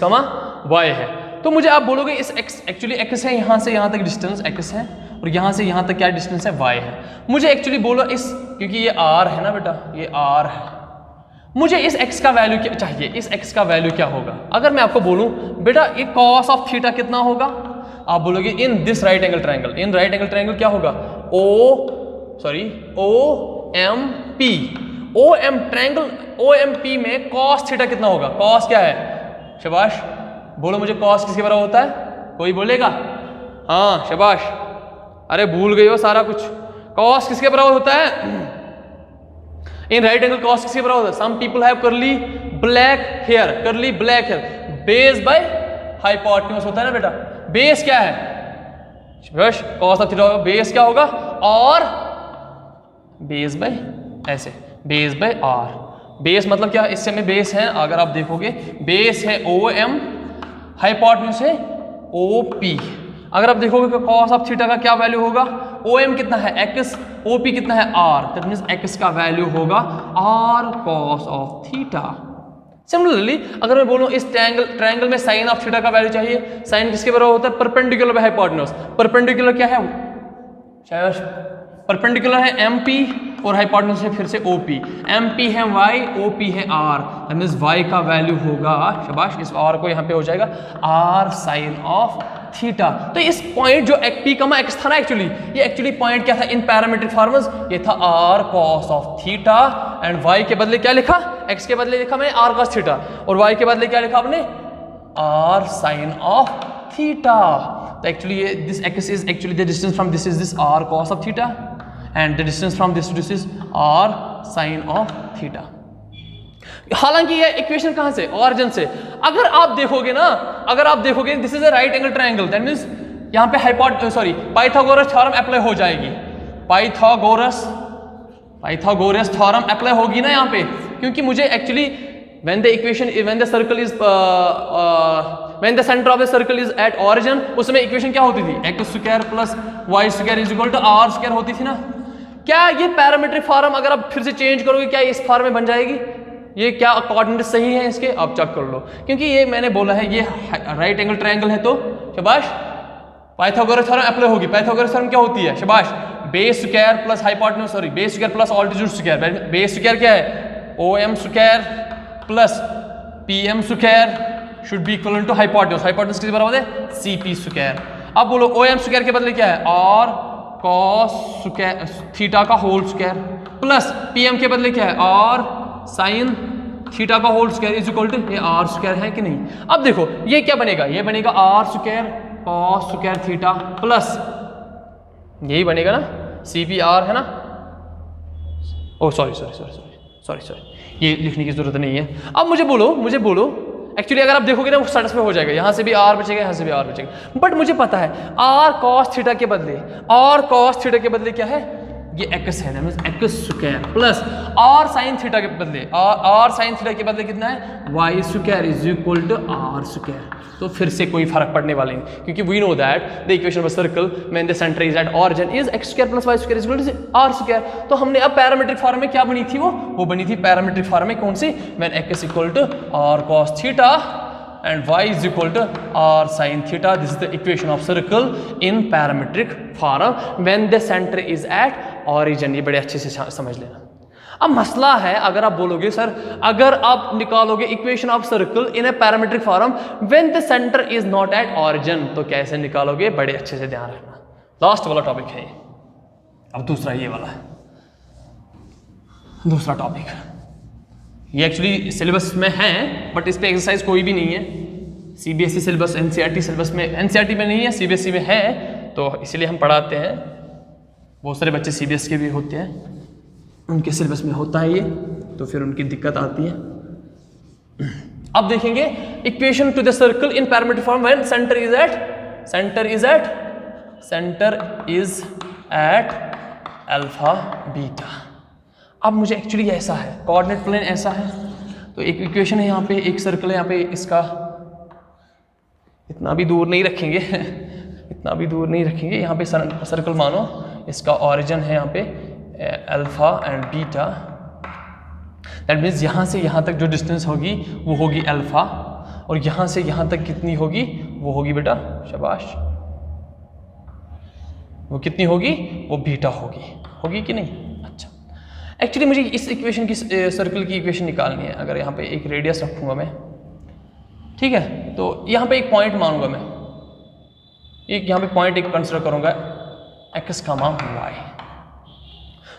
y है। तो मुझे आप बोलोगे इस x, एक्चुअली x है, यहाँ से यहाँ तक डिस्टेंस x है, और यहाँ से यहाँ तक क्या डिस्टेंस है y है। मुझे एक्चुअली बोलो इस, क्योंकि ये r है ना बेटा, ये r है, मुझे इस x का वैल्यू क्या चाहिए, इस x का वैल्यू क्या होगा। अगर मैं आपको बोलूं बेटा ये cos ऑफ थीटा कितना होगा, आप बोलोगे in this right angle triangle, in right angle triangle क्या होगा OMP, ट्रायंगल OMP में cos थीटा कितना होगा, cos क्या है, शाबाश बोलो मुझे cos किसके बराबर होता है, कोई बोलेगा? हाँ शाबाश, अरे भूल गए हो सारा कुछ। cos किसके बराबर होता है, इन राइट एंगल cos किसके बराबर होता है, some people have curly black hair, base by hypotenuse होता है ना बेटा। बेस क्या है, बस cos ऑफ थीटा होगा, बेस क्या होगा, और बेस बाय ऐसे, बेस बाय r। बेस मतलब क्या, इससे में बेस है, अगर आप देखोगे बेस है OM, हाइपोटेन्यूज है OP। अगर आप देखोगे कि cos ऑफ थीटा का क्या वैल्यू होगा, OM कितना है x, OP कितना है r, दैट मींस x का वैल्यू होगा r cos of theta. Similarly अगर मैं बोलूं इस ट्रायंगल में साइन ऑफ थीटा का वैल्यू चाहिए, साइन किसके बराबर होता है, परपेंडिकुलर बाय हाइपोटेन्यूज। परपेंडिकुलर क्या है, परपेंडिकुलर है MP और हाइपोटेन्यूज है फिर से OP। MP है Y, OP है R, दैट मींस Y का वैल्यू होगा, शाबाश, इस R को यहाँ पे हो जाएगा R साइन ऑफ थीटा। तो इस पॉइंट जो P, X था ना, ये एक्चुअली पॉइंट क्या था इन पैरामीट्रिक फॉर्म्स, ये था R cos of theta, and Y के बदले क्या लिखा, X के बदले लिखा मैंने R cos थीटा, और Y के बदले क्या लिखा आपने, R साइन ऑफ थीटा। तो actually this X is actually the distance from this is this R cos of theta, and the distance from this to this is R sine of theta. हालांकि ये equation कहां से, origin से। अगर आप देखोगे this is a right angle triangle, that means यहां पे पाइथागोरस थ्योरम अप्लाई हो जाएगी, पाइथागोरस थ्योरम अप्लाई होगी ना यहाँ पे, क्योंकि मुझे actually when the center of the circle is at origin, उसमें इक्वेशन क्या होती थी, x square plus y square is equal to are square होती थी ना। क्या ये पैरामीट्रिक फॉर्म अगर आप फिर से चेंज करोगे, क्या इस फॉर्म में बन जाएगी, ये क्या कोऑर्डिनेट सही है इसके, आप चेक कर लो, क्योंकि ये मैंने बोला है ये राइट एंगल ट्रायंगल है, तो शाबाश पाइथागोरस थ्योरम अप्लाई होगी। पाइथागोरस थ्योरम क्या होती है, शाबाश, base square plus hypotenuse, base square plus altitude square. Base square क्या है, OM square plus PM square should be equal to hypotenuse, hypotenuse किसके बराबर है, CP स्क्वायर। अब बोलो OM स्क्वायर के बदले क्या है, R cos स्क्वायर थीटा का होल स्क्वायर प्लस PM के बदले क्या है, R साइन थीटा का whole square is equal to ये R स्क्वायर है कि नहीं। अब देखो ये क्या बनेगा, ये बनेगा R square cos square theta plus यही बनेगा ना CPR है ना, ओ सॉरी ये लिखने की जरूरत नहीं है। अब मुझे बोलो एक्चुअली अगर आप देखोगे ना वो सेटिस्फाई हो जाएगा, यहाँ से भी R बचेगा, यहाँ से भी R बचेगा, बट मुझे पता है R cos थीटा के बदले क्या है, ये x है ना, x square plus R sine theta के बदले R साइन थीटा के बदले कितना है, y square is equal to R square. तो फिर से कोई फर्क पड़ने वाला नहीं, क्योंकि we know that the equation of circle when the centre is at origin is x square plus y square is equal to R square. तो हमने अब पैरामीट्रिक फॉर्म में क्या बनी थी, वो बनी थी पैरामीट्रिक फॉर्म में कौन सी, when x equal to R cos theta and y is equal to R sin theta. This is the equation of circle in parametric form when the center is at origin. ये बड़े अच्छे से समझ लेना। अब मसला है, अगर आप बोलोगे सर अगर आप निकालोगे equation of circle in A parametric form when the centre is not at origin, तो कैसे निकालोगे, बड़े अच्छे से ध्यान रखना। लास्ट वाला टॉपिक है ये। अब दूसरा ये वाला है, दूसरा टॉपिक ये एक्चुअली सिलेबस में है बट इस पे एक्सरसाइज कोई भी नहीं है। CBSE सिलेबस NCERT सिलेबस में, NCERT में नहीं है, CBSE में है, तो इसीलिए हम पढ़ाते हैं। बहुत सारे बच्चे CBSE के भी होते हैं, उनके सिलेबस में होता है ये, तो फिर उनकी दिक्कत आती है। अब देखेंगे equation to the circle in parametric form when centre is at alpha beta. अब मुझे एक्चुअली ऐसा है, कोऑर्डिनेट प्लेन ऐसा है, तो एक इक्वेशन है यहाँ पे, एक सर्कल है यहाँ पे, इसका इतना भी दूर नहीं रखेंगे यहाँ पे सर्कल मानो, इसका ऑरिजिन है यहाँ पे alpha and beta, that means यहाँ से यहाँ तक जो डिस्टेंस होगी वो होगी अल्फा, और यहाँ से यहाँ तक कितनी होगी, वो होगी बेटा, शाबाश, वो कितनी होगी, वो बीटा होगी कि नहीं। अच्छा, एक्चुअली मुझे इस इक्वेशन की सर्कल की इक्वेशन निकालनी है। अगर यहाँ पे एक रेडियस रखूँगा मैं, ठीक है, तो यहाँ पे एक पॉइंट मानूंगा मैं, यहाँ पे पॉइंट एक कंसिडर करूँगा x, y,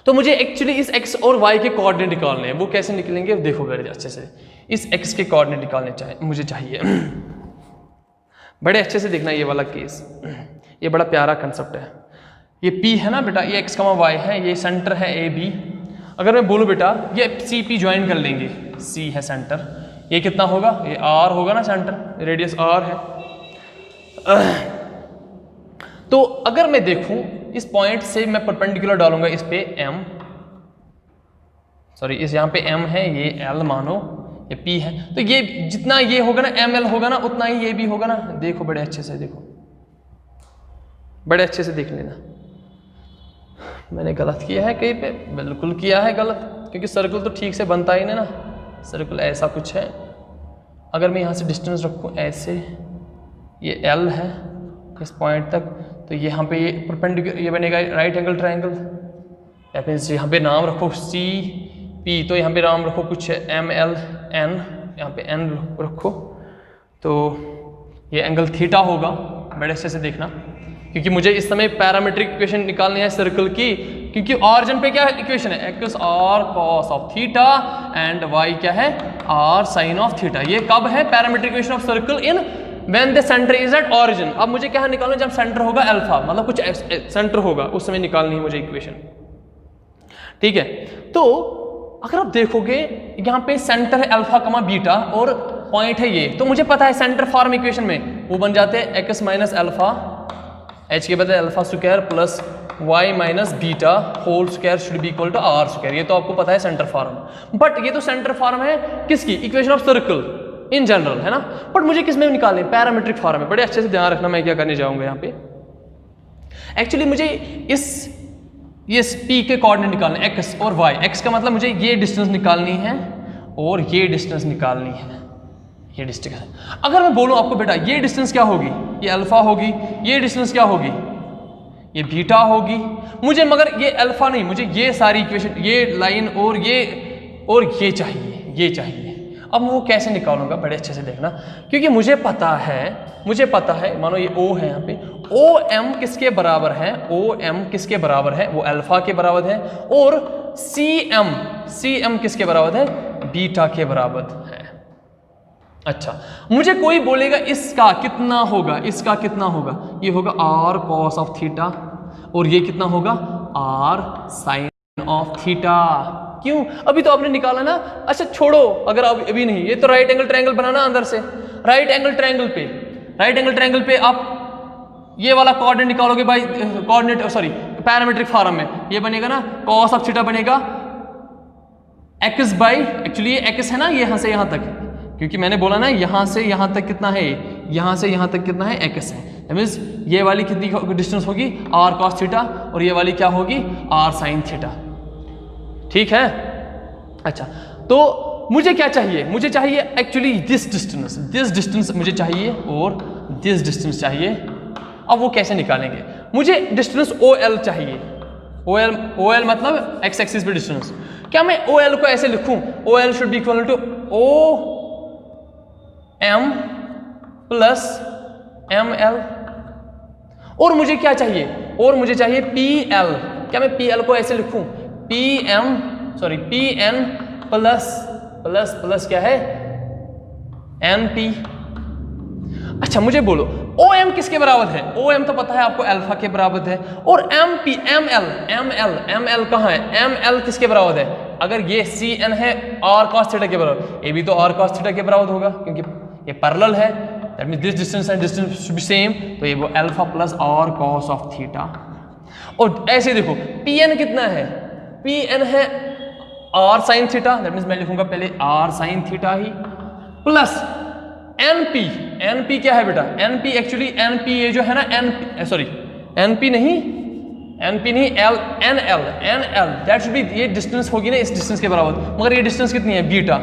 तो मुझे एक्चुअली इस x और y के कोऑर्डिनेट निकालने हैं। वो कैसे निकलेंगे देखो बड़े अच्छे से, इस x के कोऑर्डिनेट निकालने मुझे चाहिए। बड़े अच्छे से देखना ये वाला केस, ये बड़ा प्यारा कंसेप्ट है। ये P है ना बेटा, ये x, y है, ये सेंटर है AB। अगर मैं बोलूँ बेटा ये CP ज्वाइन कर लेंगे, C है सेंटर, ये कितना होगा, ये R होगा ना सेंटर, रेडियस R है। तो अगर मैं देखूं इस पॉइंट से मैं परपेंडिकुलर डालूंगा इस पे इस यहाँ पे M है, ये L मानो, ये P है, तो ये जितना ये होगा ना ML होगा ना, उतना ही ये भी होगा ना। देखो बड़े अच्छे से देखो, बड़े अच्छे से देख लेना। मैंने गलत किया है कहीं पे, बिल्कुल किया है गलत, क्योंकि सर्कल तो ठीक से बनता ही नहीं ना। सर्कल ऐसा कुछ है, अगर मैं यहाँ से डिस्टेंस रखूँ ऐसे, ये L है इस पॉइंट तक, तो यहाँ पे ये परपेंडिकुलर ये बनेगा राइट एंगल ट्रायंगल। या फिर यहाँ पे नाम रखो CP, तो यहाँ पे नाम रखो कुछ MLN, यहाँ पे N रखो, तो ये एंगल थीटा होगा। बड़े अच्छे से देखना, क्योंकि मुझे इस समय पैरामीट्रिक इक्वेशन निकालनी है सर्कल की, क्योंकि ऑरिजिन पे क्या इक्वेशन है, x r cos of theta and y क्या है, आर साइन ऑफ थीटा। ये कब है, parametric equation of circle in when the centre is at origin. अब मुझे क्या निकालना है, जब सेंटर होगा अल्फा, मतलब कुछ सेंटर होगा उस समय निकालनी है मुझे इक्वेशन। ठीक है, तो अगर आप देखोगे यहाँ पे सेंटर है अल्फा कमा बीटा और पॉइंट है ये, तो मुझे पता है सेंटर फॉर्म इक्वेशन में वो बन जाते हैं एक्स माइनस अल्फा, एच के बदले alpha square plus Y minus beta whole square should be equal to are square. ये तो आपको पता है सेंटर फॉर्म, बट ये तो सेंटर फॉर्म है किसकी, equation of circle in general, है ना। बट मुझे किस में निकालने, पैरामीट्रिक फॉर्म है। बड़े अच्छे से ध्यान रखना मैं क्या करने जाऊंगा यहाँ पे। एक्चुअली मुझे ये P के कोऑर्डिनेट निकालने, एक्स और वाई। एक्स का मतलब मुझे ये डिस्टेंस निकालनी है और ये डिस्टेंस निकालनी है, ये डिस्टेंस। अगर मैं बोलूं आपको बेटा ये डिस्टेंस क्या होगी, ये अल्फा होगी, ये डिस्टेंस क्या होगी, ये बीटा होगी, मुझे मगर ये अल्फा नहीं, मुझे ये सारी इक्वेशन, ये लाइन और ये चाहिए। अब मैं वो कैसे निकालूंगा, बड़े अच्छे से देखना, क्योंकि मुझे पता है मानो ये O है, यहाँ पे OM किसके बराबर है, OM किसके बराबर है, वो अल्फा के बराबर है, और CM किसके बराबर है, बीटा के बराबर है। अच्छा, मुझे कोई बोलेगा इसका कितना होगा, ये होगा R cos ऑफ थीटा, और ये कितना होगा R sin ऑफ थीटा। क्यों, अभी तो आपने निकाला ना। अच्छा छोड़ो, अगर अभी नहीं, ये तो राइट एंगल ट्रायंगल बनाना अंदर से। राइट एंगल ट्रायंगल पे आप ये वाला कोऑर्डिनेट निकालोगे भाई, पैरामीट्रिक फॉर्म में ये बनेगा ना, cos ऑफ थीटा बनेगा x बाई, एक्चुअली ये x है ना, ये यहाँ से यहाँ तक, क्योंकि मैंने बोला ना यहाँ से यहाँ तक कितना है, यहाँ से यहाँ तक कितना है, x है। दैट मींस ये वाली कितनी डिस्टेंस होगी, r cos थीटा, और ये वाली क्या होगी, r sin थीटा। ठीक है। अच्छा, तो मुझे क्या चाहिए, मुझे चाहिए एक्चुअली दिस डिस्टेंस मुझे चाहिए, और दिस डिस्टेंस चाहिए। अब वो कैसे निकालेंगे, मुझे डिस्टेंस OL चाहिए। OL मतलब x एक्सिस पे डिस्टेंस। क्या मैं OL को ऐसे लिखूं, OL should be equal to OM plus ML। और मुझे क्या चाहिए, PL। क्या मैं PL को ऐसे लिखूं, PN प्लस क्या है, NP। अच्छा मुझे बोलो OM किसके बराबर है, OM तो पता है आपको अल्फा के बराबर है, और ML कहाँ है, ML किसके बराबर है, अगर ये CN है R cos थीटा के बराबर, ये भी तो R cos थीटा के बराबर होगा, क्योंकि ये पैरेलल है। That means this distance and distance should be same, तो ये वो alpha plus R cos of theta. और ऐसे देखो PN कितना है, PN है R sin theta, that means मैं लिखूंगा पहले R sin थीटा ही, प्लस NP क्या है बेटा, NP एक्चुअली NP ये जो है ना, NP नहीं NL दैट शुड बी, ये डिस्टेंस होगी ना इस डिस्टेंस के बराबर, मगर ये डिस्टेंस कितनी है, बीटा।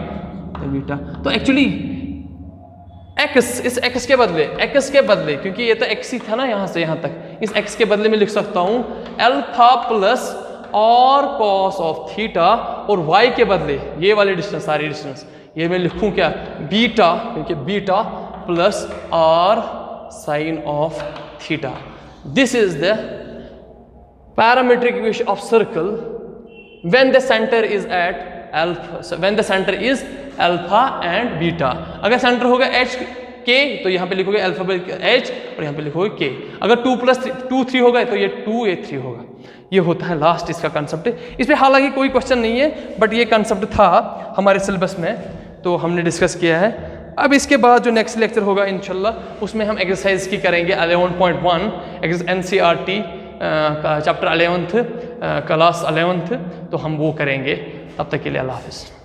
तो एक्चुअली इस x के बदले क्योंकि ये तो x ही था ना यहाँ से यहाँ तक, इस x के बदले में लिख सकता हूँ alpha plus R cos of theta, और y के बदले ये वाले डिस्टेंस, सारी डिस्टेंस ये मैं लिखूं क्या, बीटा, क्योंकि beta plus R sin of theta. This is the parametric equation of circle when the centre is at alpha and beta. अगर सेंटर होगा H K, तो यहाँ पे लिखोगे अल्फा H और यहाँ पे लिखोगे K। अगर 2 + 2 3 होगा तो ये 2 ये 3 होगा। ये होता है लास्ट इसका कंसेप्ट। इस पे हालांकि कोई क्वेश्चन नहीं है, बट ये कंसेप्ट था हमारे सिलेबस में, तो हमने डिस्कस किया है। अब इसके बाद जो नेक्स्ट लेक्चर होगा इंशाल्लाह, उसमें हम एक्सरसाइज की करेंगे 11.1 NCERT का चैप्टर 11th क्लास 11th, तो हम वो करेंगे। तब तक के लिए अल्लाह हाफिज़।